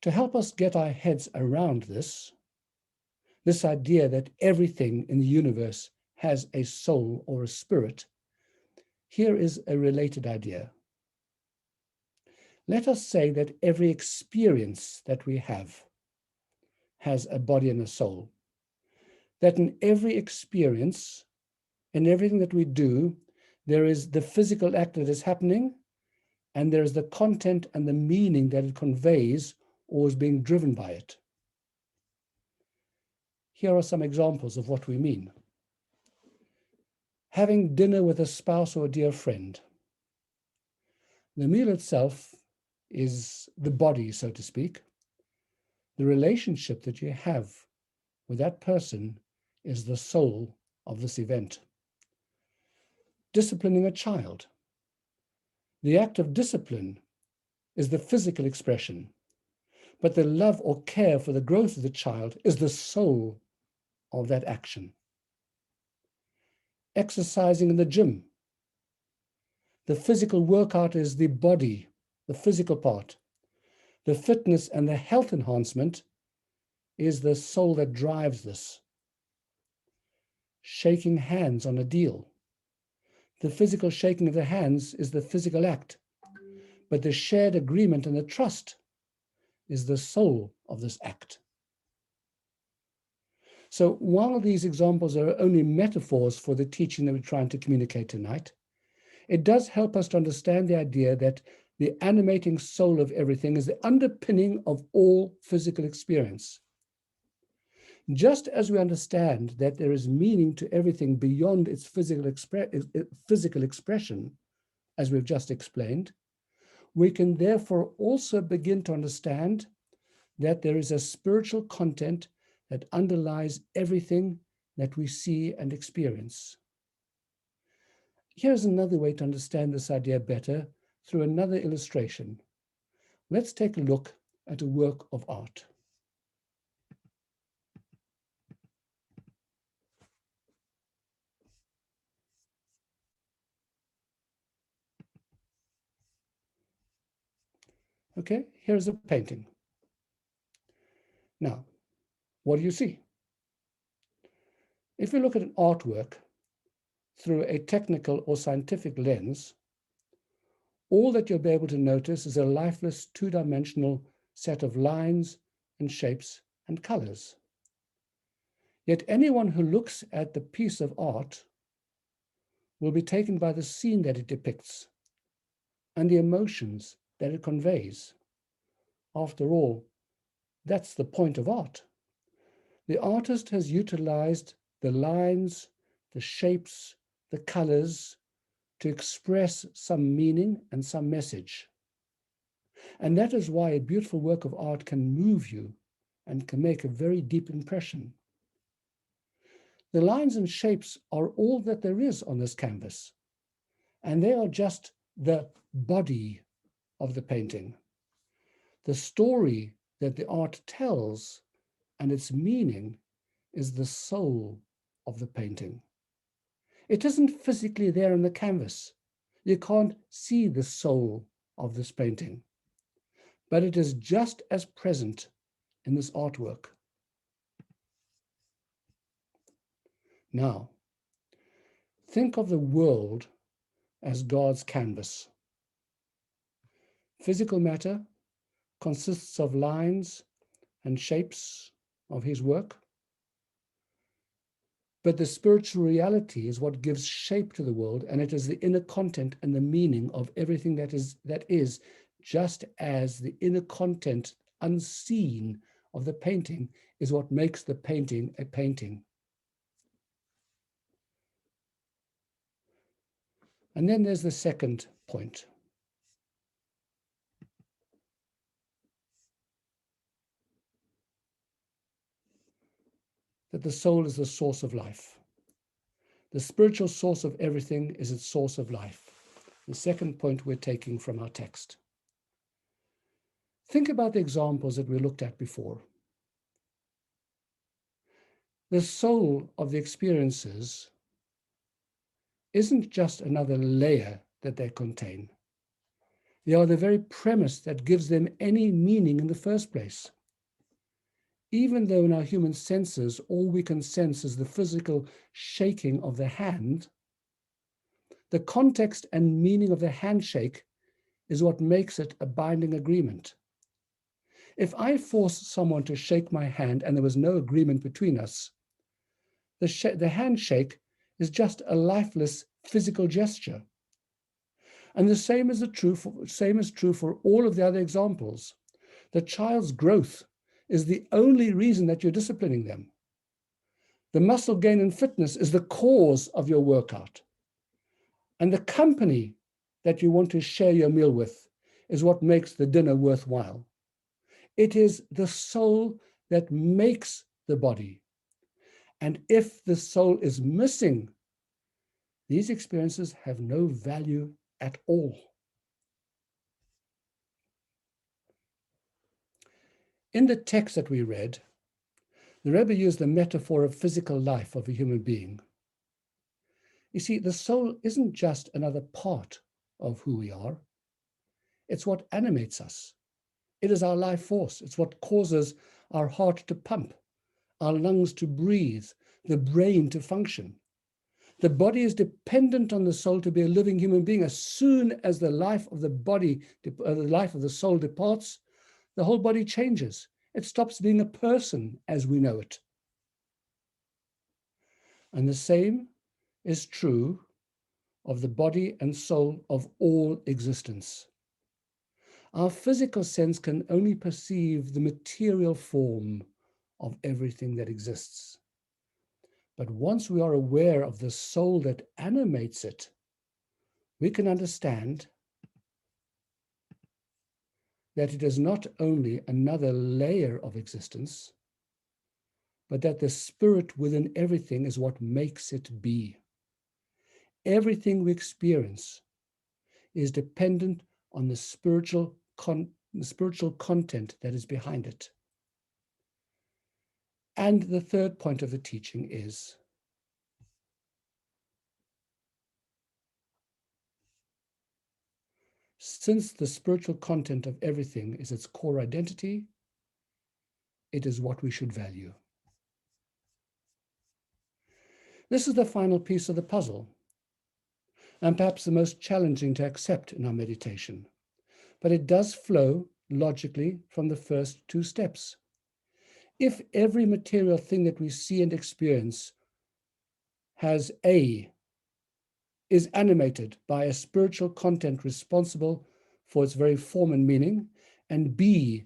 To help us get our heads around this idea that everything in the universe has a soul or a spirit, here is a related idea. Let us say that every experience that we have has a body and a soul. That in every experience, in everything that we do, there is the physical act that is happening, and there is the content and the meaning that it conveys or is being driven by it. Here are some examples of what we mean. Having dinner with a spouse or a dear friend. The meal itself is the body, so to speak. The relationship that you have with that person is the soul of this event. Disciplining a child. The act of discipline is the physical expression, but the love or care for the growth of the child is the soul of that action. Exercising in the gym. The physical workout is the body, the physical part. The fitness and the health enhancement is the soul that drives this. Shaking hands on a deal. The physical shaking of the hands is the physical act, but the shared agreement and the trust is the soul of this act. So while these examples are only metaphors for the teaching that we're trying to communicate tonight, it does help us to understand the idea that the animating soul of everything is the underpinning of all physical experience. Just as we understand that there is meaning to everything beyond its physical expression, as we've just explained, we can therefore also begin to understand that there is a spiritual content that underlies everything that we see and experience. Here's another way to understand this idea better through another illustration. Let's take a look at a work of art. Okay, here's a painting. Now, what do you see? If you look at an artwork through a technical or scientific lens, all that you'll be able to notice is a lifeless two-dimensional set of lines and shapes and colors. Yet anyone who looks at the piece of art will be taken by the scene that it depicts and the emotions that it conveys. After all, that's the point of art. The artist has utilized the lines, the shapes, the colors to express some meaning and some message. And that is why a beautiful work of art can move you and can make a very deep impression. The lines and shapes are all that there is on this canvas, and they are just the body of the painting. The story that the art tells and its meaning is the soul of the painting. It isn't physically there on the canvas. You can't see the soul of this painting, but it is just as present in this artwork. Now, think of the world as God's canvas. Physical matter consists of lines and shapes of his work, but the spiritual reality is what gives shape to the world, and it is the inner content and the meaning of everything that is, just as the inner content unseen of the painting is what makes the painting a painting. And then there's the second point. That the soul is the source of life. The spiritual source of everything is its source of life. The second point we're taking from our text. Think about the examples that we looked at before. The soul of the experiences isn't just another layer that they contain. They are the very premise that gives them any meaning in the first place. Even though in our human senses, all we can sense is the physical shaking of the hand, the context and meaning of the handshake is what makes it a binding agreement. If I force someone to shake my hand and there was no agreement between us, the handshake is just a lifeless physical gesture. And the same is true for all of the other examples. The child's growth is the only reason that you're disciplining them. The muscle gain and fitness is the cause of your workout. And the company that you want to share your meal with is what makes the dinner worthwhile. It is the soul that makes the body. And if the soul is missing, these experiences have no value at all. In the text that we read, the Rebbe used the metaphor of physical life of a human being. You see, the soul isn't just another part of who we are. It's what animates us. It is our life force. It's what causes our heart to pump, our lungs to breathe, the brain to function. The body is dependent on the soul to be a living human being. As soon as the life of the body, the life of the soul departs, the whole body changes. It stops being a person as we know it. And the same is true of the body and soul of all existence. Our physical sense can only perceive the material form of everything that exists. But once we are aware of the soul that animates it, we can understand that it is not only another layer of existence, but that the spirit within everything is what makes it be. Everything we experience is dependent on the spiritual content that is behind it. And the third point of the teaching is since the spiritual content of everything is its core identity, it is what we should value. This is the final piece of the puzzle, and perhaps the most challenging to accept in our meditation. But it does flow logically from the first two steps. If every material thing that we see and experience is animated by a spiritual content responsible for its very form and meaning, and B,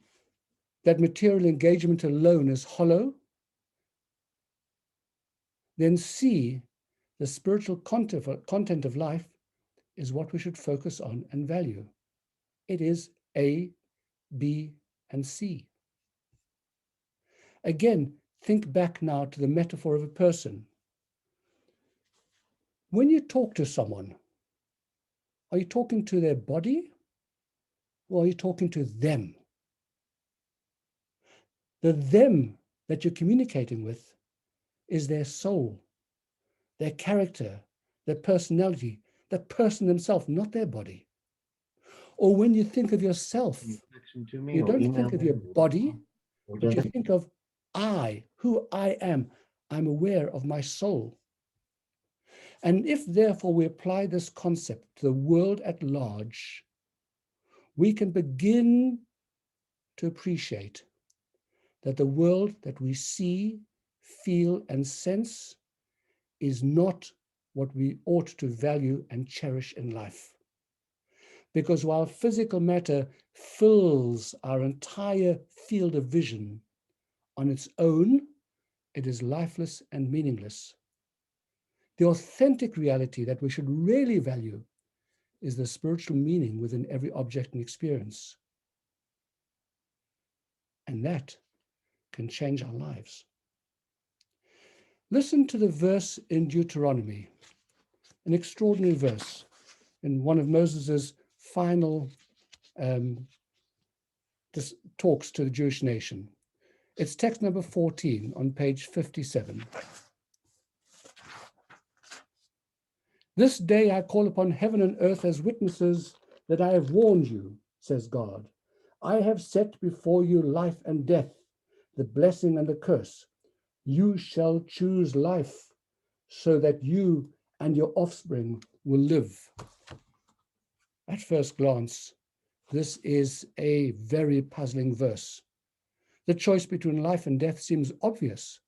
that material engagement alone is hollow, then C, the spiritual content of life is what we should focus on and value. It is A, B, and C. Again, think back now to the metaphor of a person. When you talk to someone, are you talking to their body or are you talking to them? The them that you're communicating with is their soul, their character, their personality, the person themselves, not their body. Or when you think of yourself, you don't think of your body, but you think of I, who I am. I'm aware of my soul. And if therefore we apply this concept to the world at large, we can begin to appreciate that the world that we see, feel, and sense is not what we ought to value and cherish in life. Because while physical matter fills our entire field of vision on its own, it is lifeless and meaningless. The authentic reality that we should really value is the spiritual meaning within every object and experience. And that can change our lives. Listen to the verse in Deuteronomy, an extraordinary verse in one of Moses's final talks to the Jewish nation. It's text number 14 on page 57. This day I call upon heaven and earth as witnesses that I have warned you, says God. I have set before you life and death, the blessing and the curse. You shall choose life so that you and your offspring will live. At first glance, this is a very puzzling verse. The choice between life and death seems obvious.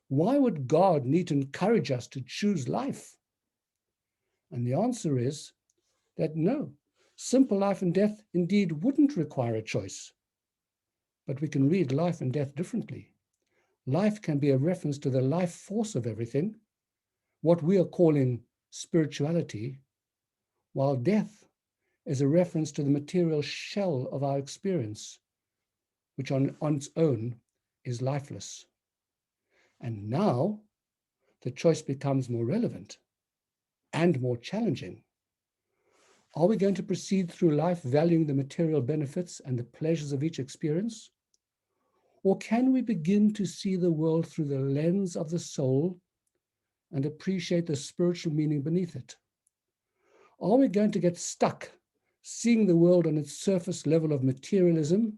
Why would God need to encourage us to choose life? And the answer is that no, simple life and death indeed wouldn't require a choice. But we can read life and death differently. Life can be a reference to the life force of everything, what we are calling spirituality, while death is a reference to the material shell of our experience, which on its own is lifeless. And now the choice becomes more relevant and more challenging. Are we going to proceed through life valuing the material benefits and the pleasures of each experience? Or can we begin to see the world through the lens of the soul and appreciate the spiritual meaning beneath it? Are we going to get stuck seeing the world on its surface level of materialism,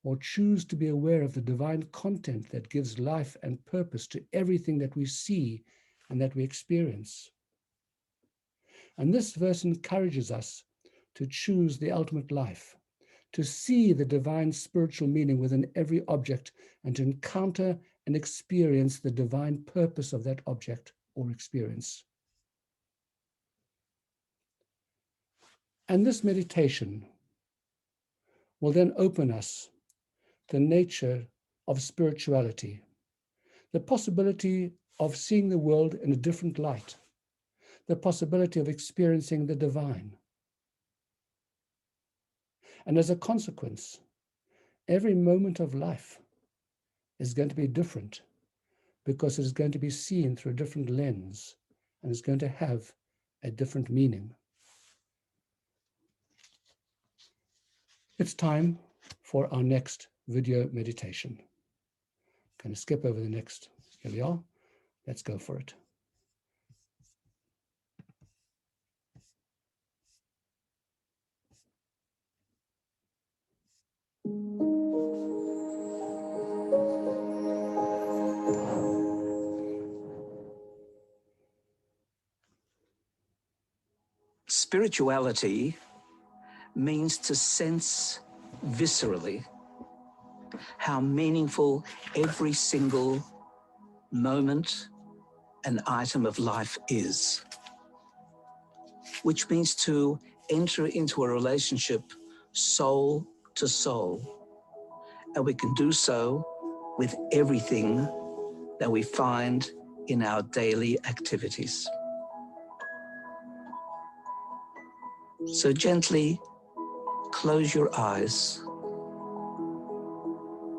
or choose to be aware of the divine content that gives life and purpose to everything that we see and that we experience? And this verse encourages us to choose the ultimate life, to see the divine spiritual meaning within every object, and to encounter and experience the divine purpose of that object or experience. And this meditation will then open us the nature of spirituality, the possibility of seeing the world in a different light, the possibility of experiencing the divine. And as a consequence, every moment of life is going to be different because it is going to be seen through a different lens and is going to have a different meaning. It's time for our next video meditation. I'm going to skip over the next. Here we are. Let's go for it. Spirituality means to sense viscerally how meaningful every single moment and item of life is, which means to enter into a relationship soul to soul. And we can do so with everything that we find in our daily activities. So gently close your eyes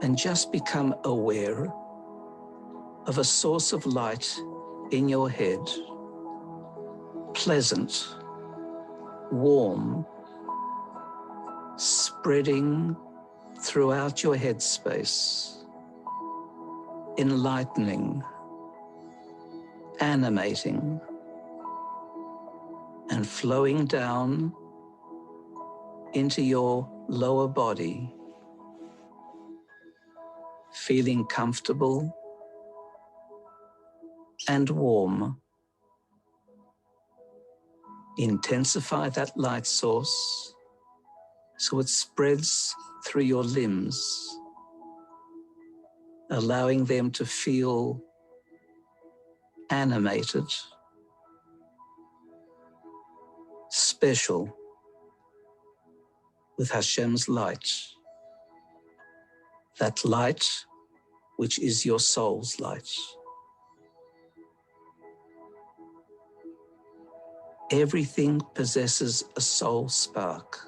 and just become aware of a source of light in your head, pleasant, warm, spreading throughout your headspace, enlightening, animating, and flowing down into your lower body, feeling comfortable and warm Intensify that light source so it spreads through your limbs, allowing them to feel animated, special with Hashem's light, that light which is your soul's light. Everything possesses a soul spark.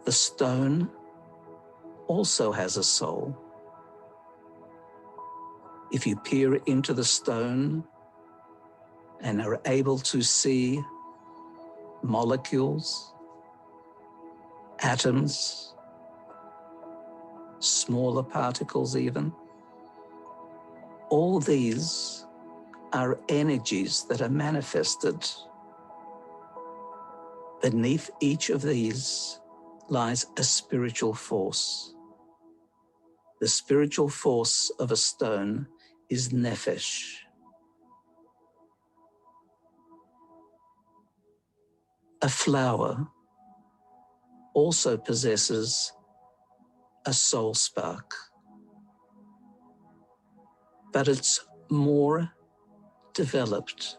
The stone also has a soul. If you peer into the stone and are able to see molecules, atoms, smaller particles even, all these are energies that are manifested. Beneath each of these lies a spiritual force. The spiritual force of a stone is nefesh. A flower also possesses a soul spark, but it's more developed.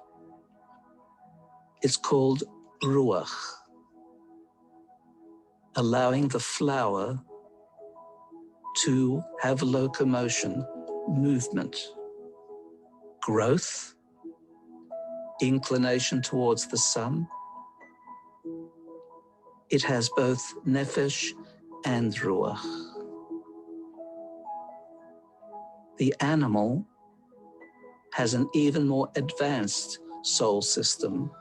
It's called ruach, allowing the flower to have locomotion, movement, growth, inclination towards the sun. It has both nefesh and ruach. The animal has an even more advanced soul system.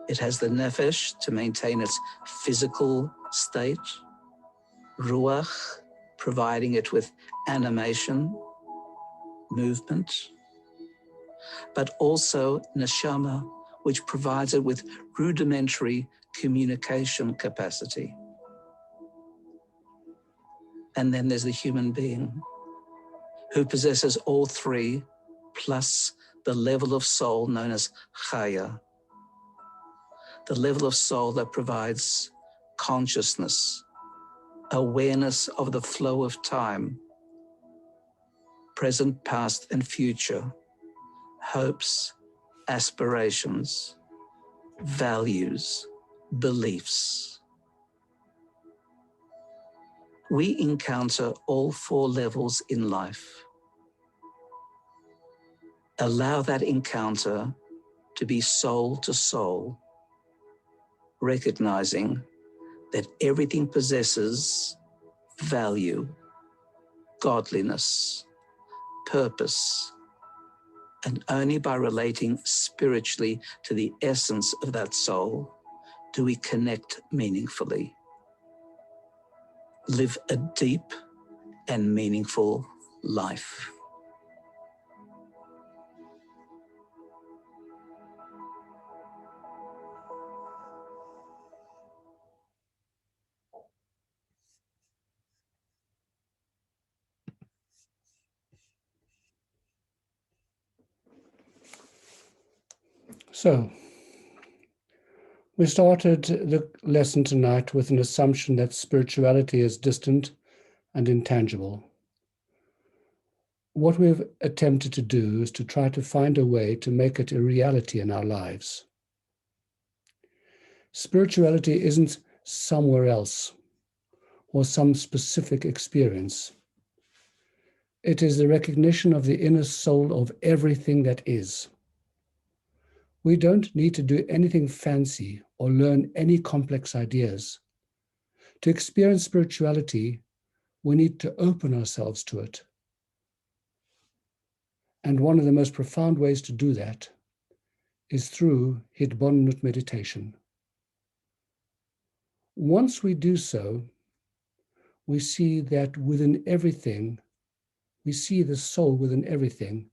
It has the nefesh to maintain its physical state, ruach providing it with animation, movement, but also neshama, which provides it with rudimentary communication capacity. And then there's the human being, who possesses all three, plus the level of soul known as chaya, the level of soul that provides consciousness, awareness of the flow of time, present, past, and future, hopes, aspirations, values, beliefs. We encounter all four levels in life. Allow that encounter to be soul to soul, recognizing that everything possesses value, godliness, purpose, and only by relating spiritually to the essence of that soul do we connect meaningfully, live a deep and meaningful life. So, we started the lesson tonight with an assumption that spirituality is distant and intangible. What we've attempted to do is to try to find a way to make it a reality in our lives. Spirituality isn't somewhere else or some specific experience. It is the recognition of the inner soul of everything that is. We don't need to do anything fancy or learn any complex ideas. To experience spirituality, we need to open ourselves to it. And one of the most profound ways to do that is through Hitbonenut meditation. Once we do so, we see that within everything, we see the soul within everything,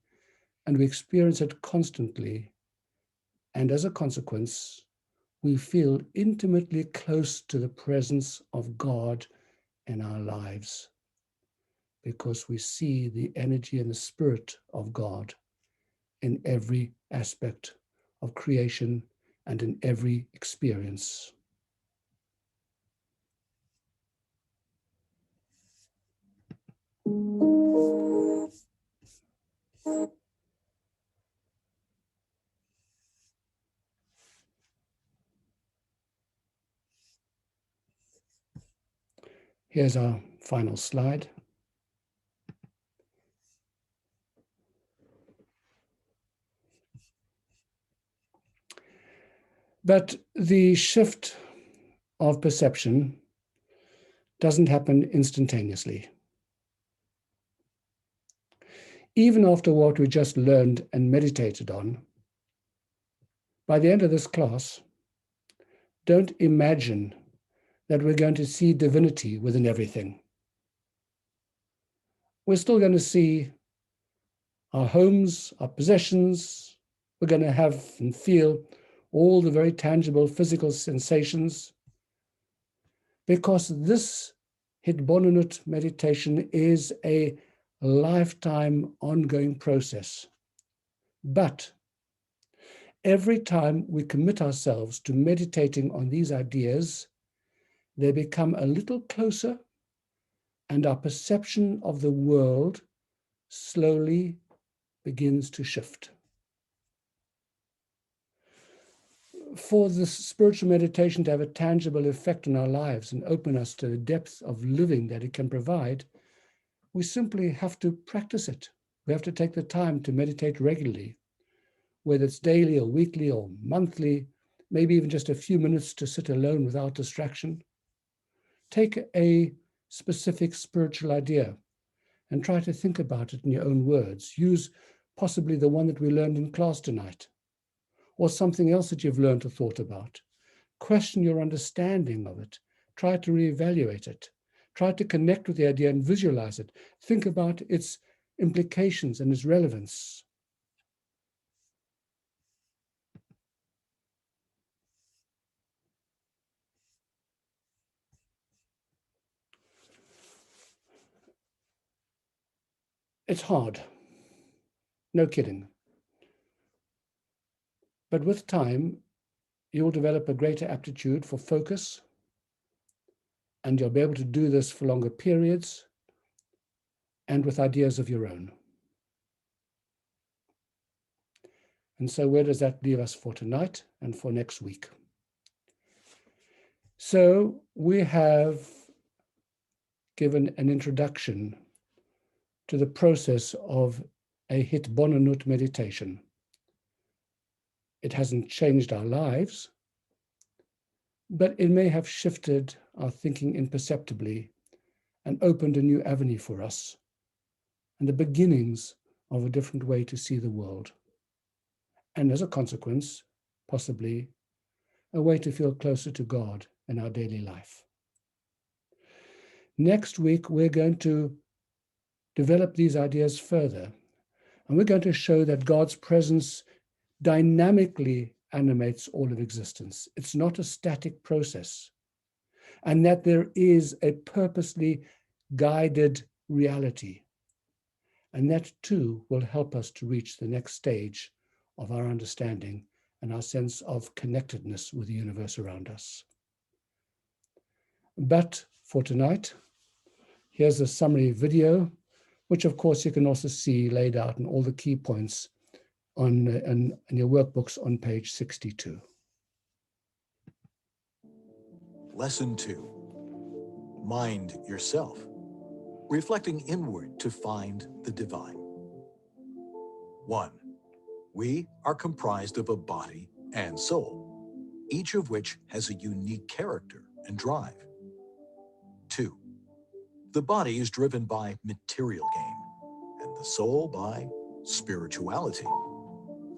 and we experience it constantly. And as a consequence, we feel intimately close to the presence of God in our lives, because we see the energy and the spirit of God in every aspect of creation and in every experience. Here's our final slide. But the shift of perception doesn't happen instantaneously. Even after what we just learned and meditated on, by the end of this class, don't imagine that we're going to see divinity within everything. We're still going to see our homes, our possessions. We're going to have and feel all the very tangible physical sensations, because this Heihalotrabati meditation is a lifetime ongoing process. But every time we commit ourselves to meditating on these ideas, they become a little closer, and our perception of the world slowly begins to shift. For this spiritual meditation to have a tangible effect on our lives and open us to the depth of living that it can provide, we simply have to practice it. We have to take the time to meditate regularly, whether it's daily or weekly or monthly, maybe even just a few minutes to sit alone without distraction. Take a specific spiritual idea and try to think about it in your own words. Use possibly the one that we learned in class tonight, or something else that you've learned or thought about. Question your understanding of it. Try to reevaluate it. Try to connect with the idea and visualize it. Think about its implications and its relevance. It's hard, no kidding. But with time, you'll develop a greater aptitude for focus, and you'll be able to do this for longer periods and with ideas of your own. And so where does that leave us for tonight and for next week? So we have given an introduction to the process of a Heihalotrabati meditation. It hasn't changed our lives, but it may have shifted our thinking imperceptibly and opened a new avenue for us, and the beginnings of a different way to see the world. And as a consequence, possibly a way to feel closer to God in our daily life. Next week, we're going to develop these ideas further, and we're going to show that God's presence dynamically animates all of existence. It's not a static process, and that there is a purposely guided reality. And that too will help us to reach the next stage of our understanding and our sense of connectedness with the universe around us. But for tonight, here's a summary video, which of course you can also see laid out in all the key points in your workbooks on page 62. Lesson 2, Mind Yourself, reflecting inward to find the divine. 1. We are comprised of a body and soul, each of which has a unique character and drive. 2. The body is driven by material gain, and the soul by spirituality.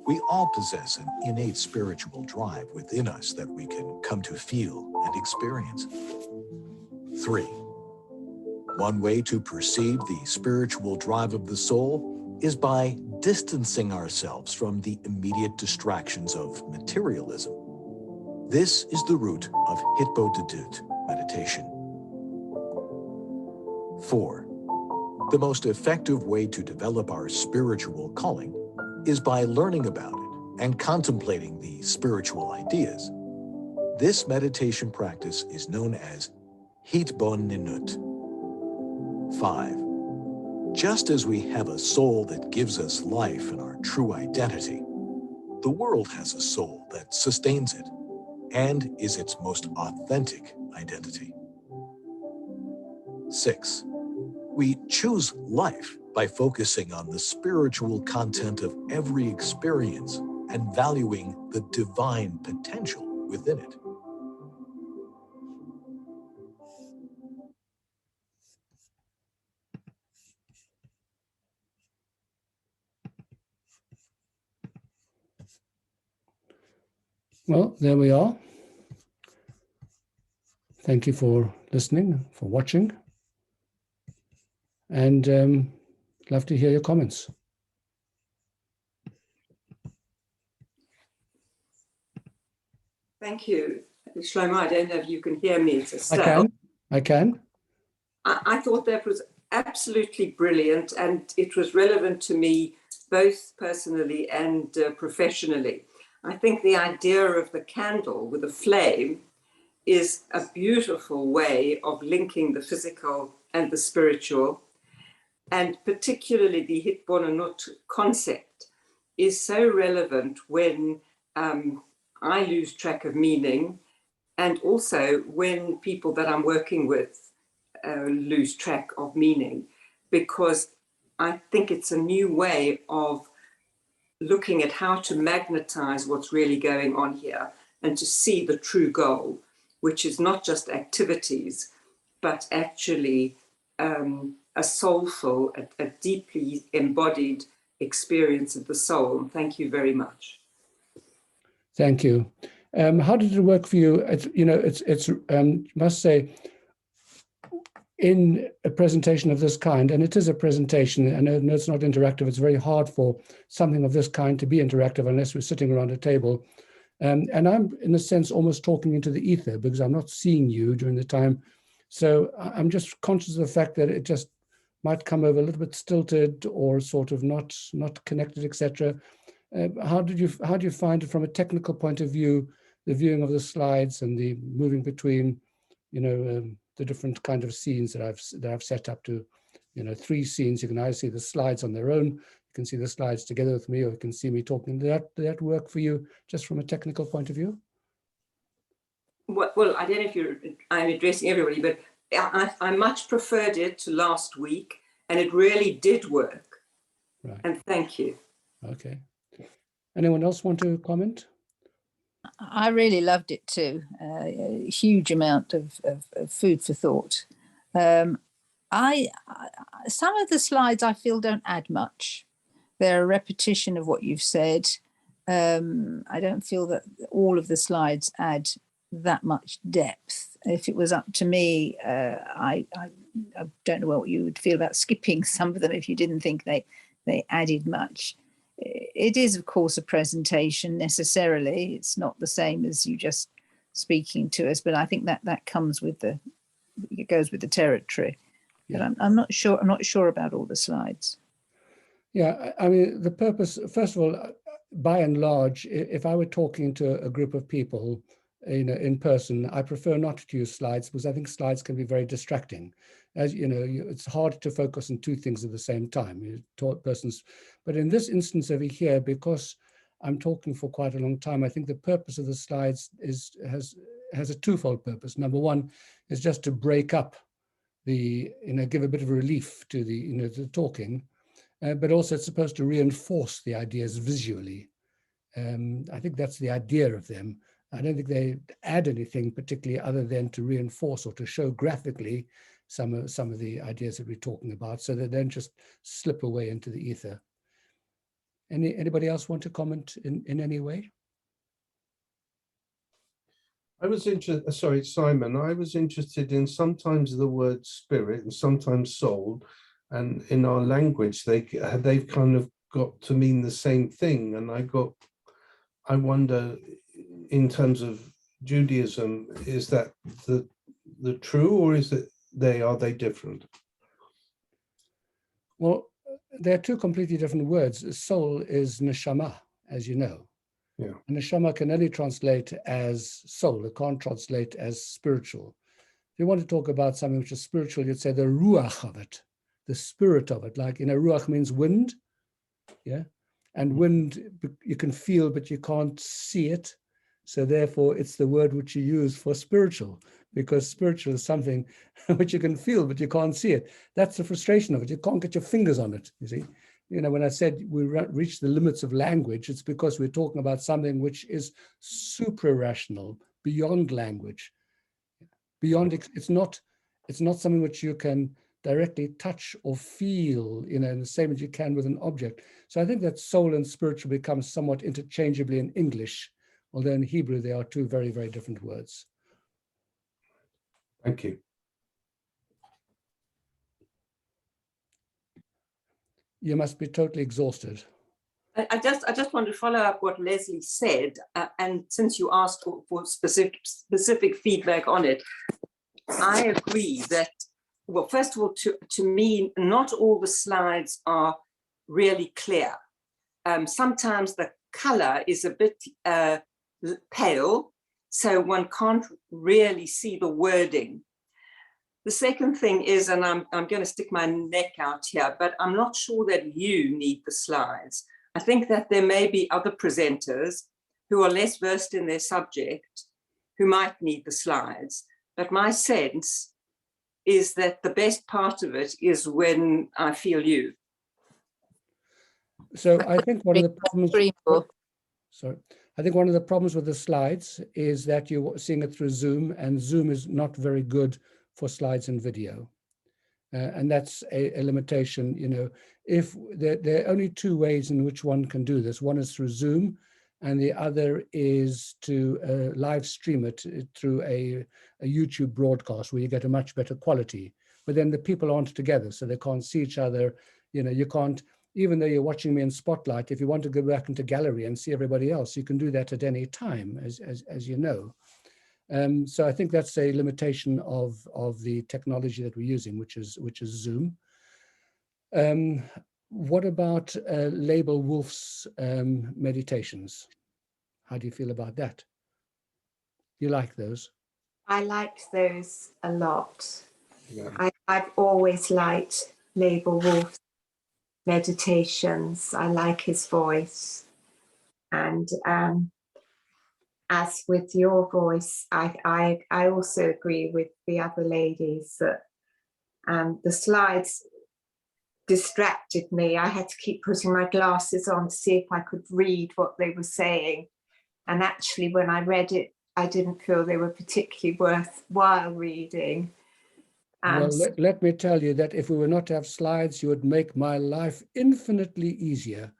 We all possess an innate spiritual drive within us that we can come to feel and experience. 3. One way to perceive the spiritual drive of the soul is by distancing ourselves from the immediate distractions of materialism. This is the root of Heihalotrabati meditation. 4. The most effective way to develop our spiritual calling is by learning about it and contemplating the spiritual ideas. This meditation practice is known as Hitbonenut. 5. Just as we have a soul that gives us life and our true identity, the world has a soul that sustains it and is its most authentic identity. 6. We choose life by focusing on the spiritual content of every experience and valuing the divine potential within it. Well, there we are. Thank you for listening, for watching, and love to hear your comments. Thank you, Shlomo. I don't know if you can hear me. It's Estelle. I can. I thought that was absolutely brilliant, and it was relevant to me both personally and professionally. I think the idea of the candle with a flame is a beautiful way of linking the physical and the spiritual, and particularly the Hitbonenut concept is so relevant when I lose track of meaning, and also when people that I'm working with lose track of meaning, because I think it's a new way of looking at how to magnetize what's really going on here and to see the true goal, which is not just activities, but actually a soulful, a deeply embodied experience of the soul. Thank you very much. Thank you. How did it work for you? It's must say, in a presentation of this kind, and it is a presentation, I know it's not interactive, it's very hard for something of this kind to be interactive unless we're sitting around a table. And I'm, in a sense, almost talking into the ether because I'm not seeing you during the time. So I'm just conscious of the fact that it just might come over a little bit stilted or sort of not connected, etc. How do you find it from a technical point of view, the viewing of the slides and the moving between, the different kind of scenes that I've set up to, 3 scenes. You can either see the slides on their own, you can see the slides together with me, or you can see me talking. Did that work for you just from a technical point of view? Well, I don't know if I'm addressing everybody, but I much preferred it to last week, and it really did work. Right. And thank you. Okay. Anyone else want to comment? I really loved it too. A huge amount of food for thought. Some of the slides I feel don't add much. They're a repetition of what you've said. I don't feel that all of the slides add that much depth. If it was up to me, I don't know what you would feel about skipping some of them if you didn't think they added much. It is, of course, a presentation necessarily. It's not the same as you just speaking to us, but I think that comes with it goes with the territory. Yeah. But I'm not sure. I'm not sure about all the slides. Yeah, I mean, the purpose, first of all, by and large, if I were talking to a group of people, in person, I prefer not to use slides because I think slides can be very distracting. As you know, it's hard to focus on 2 things at the same time. You taught persons, but in this instance over here, because I'm talking for quite a long time, I think the purpose of the slides has a twofold purpose. Number one is just to break up the, give a bit of relief to the talking, but also it's supposed to reinforce the ideas visually. I think that's the idea of them. I don't think they add anything particularly other than to reinforce or to show graphically some of the ideas that we're talking about, so they don't just slip away into the ether. Anybody else want to comment in any way? I was interested, sorry, Simon, I was interested in sometimes the word spirit and sometimes soul, and in our language, they've kind of got to mean the same thing. And I wonder, in terms of Judaism, is that the true, or is it are they different? Well, they're 2 completely different words. Soul is neshama, as you know. Yeah. And neshama can only translate as soul. It can't translate as spiritual. If you want to talk about something which is spiritual, you'd say the ruach of it, the spirit of it. Like, ruach means wind, yeah? And wind you can feel, but you can't see it. So therefore, it's the word which you use for spiritual, because spiritual is something which you can feel, but you can't see it. That's the frustration of it. You can't get your fingers on it, you see. When I said we reach the limits of language, it's because we're talking about something which is supra-rational, beyond language. Beyond, it's not something which you can directly touch or feel, in the same as you can with an object. So I think that soul and spiritual become somewhat interchangeably in English, although in Hebrew they are two very, very different words. Thank you. You must be totally exhausted. I just want to follow up what Leslie said, and since you asked for specific feedback on it, I agree that, well, first of all, to me, not all the slides are really clear. Sometimes the color is a bit pale, so one can't really see the wording. The second thing is, and I'm going to stick my neck out here, but I'm not sure that you need the slides. I think that there may be other presenters who are less versed in their subject who might need the slides. But my sense is that the best part of it is when I feel you. So I think one of the problems. Sorry, I think one of the problems with the slides is that you're seeing it through Zoom, and Zoom is not very good for slides and video. And that's a limitation. If there are only two ways in which one can do this. One is through Zoom, and the other is to live stream it through a YouTube broadcast where you get a much better quality. But then the people aren't together, so they can't see each other. You can't, even though you're watching me in Spotlight, if you want to go back into gallery and see everybody else, you can do that at any time, as you know. So I think that's a limitation of the technology that we're using, which is Zoom. What about Label Wolf's meditations? How do you feel about that? You like those? I like those a lot. Yeah. I've always liked Label Wolf's meditations. I like his voice. And as with your voice, I also agree with the other ladies that the slides distracted me. I had to keep putting my glasses on to see if I could read what they were saying. And actually, when I read it, I didn't feel they were particularly worthwhile reading. Well, let me tell you that if we were not to have slides, you would make my life infinitely easier,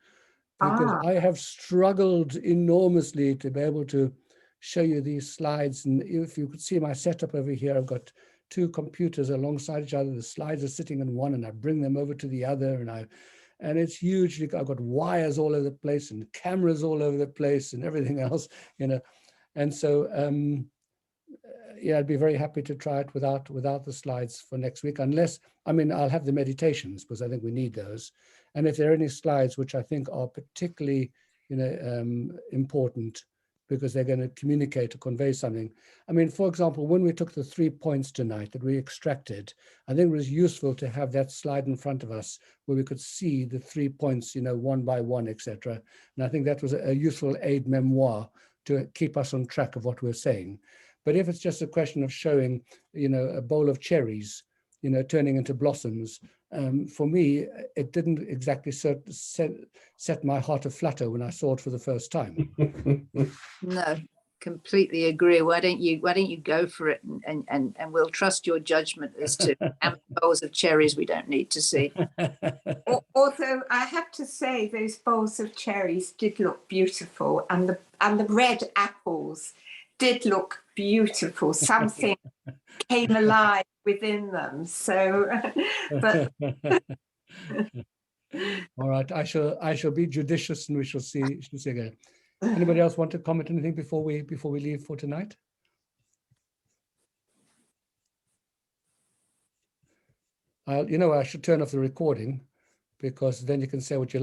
because I have struggled enormously to be able to show you these slides. And if you could see my setup over here, I've got two computers alongside each other. The slides are sitting in one, and I bring them over to the other, and it's huge. I've got wires all over the place and cameras all over the place and everything else, And so, yeah, I'd be very happy to try it without the slides for next week, unless, I'll have the meditations, because I think we need those. And if there are any slides which I think are particularly, important, because they're going to communicate or convey something. For example, when we took the 3 points tonight that we extracted, I think it was useful to have that slide in front of us where we could see the 3 points, one by one, etc. And I think that was a useful aid memoir to keep us on track of what we're saying. But if it's just a question of showing, a bowl of cherries, turning into blossoms, for me, it didn't exactly set my heart aflutter when I saw it for the first time. No, completely agree. Why don't you go for it, and we'll trust your judgment as to how many bowls of cherries we don't need to see. Although I have to say, those bowls of cherries did look beautiful, and the red apples did look beautiful. Something came alive within them. So, but all right, I shall be judicious, and we shall see again. Anybody else want to comment anything before we leave for tonight? I should turn off the recording, because then you can say what you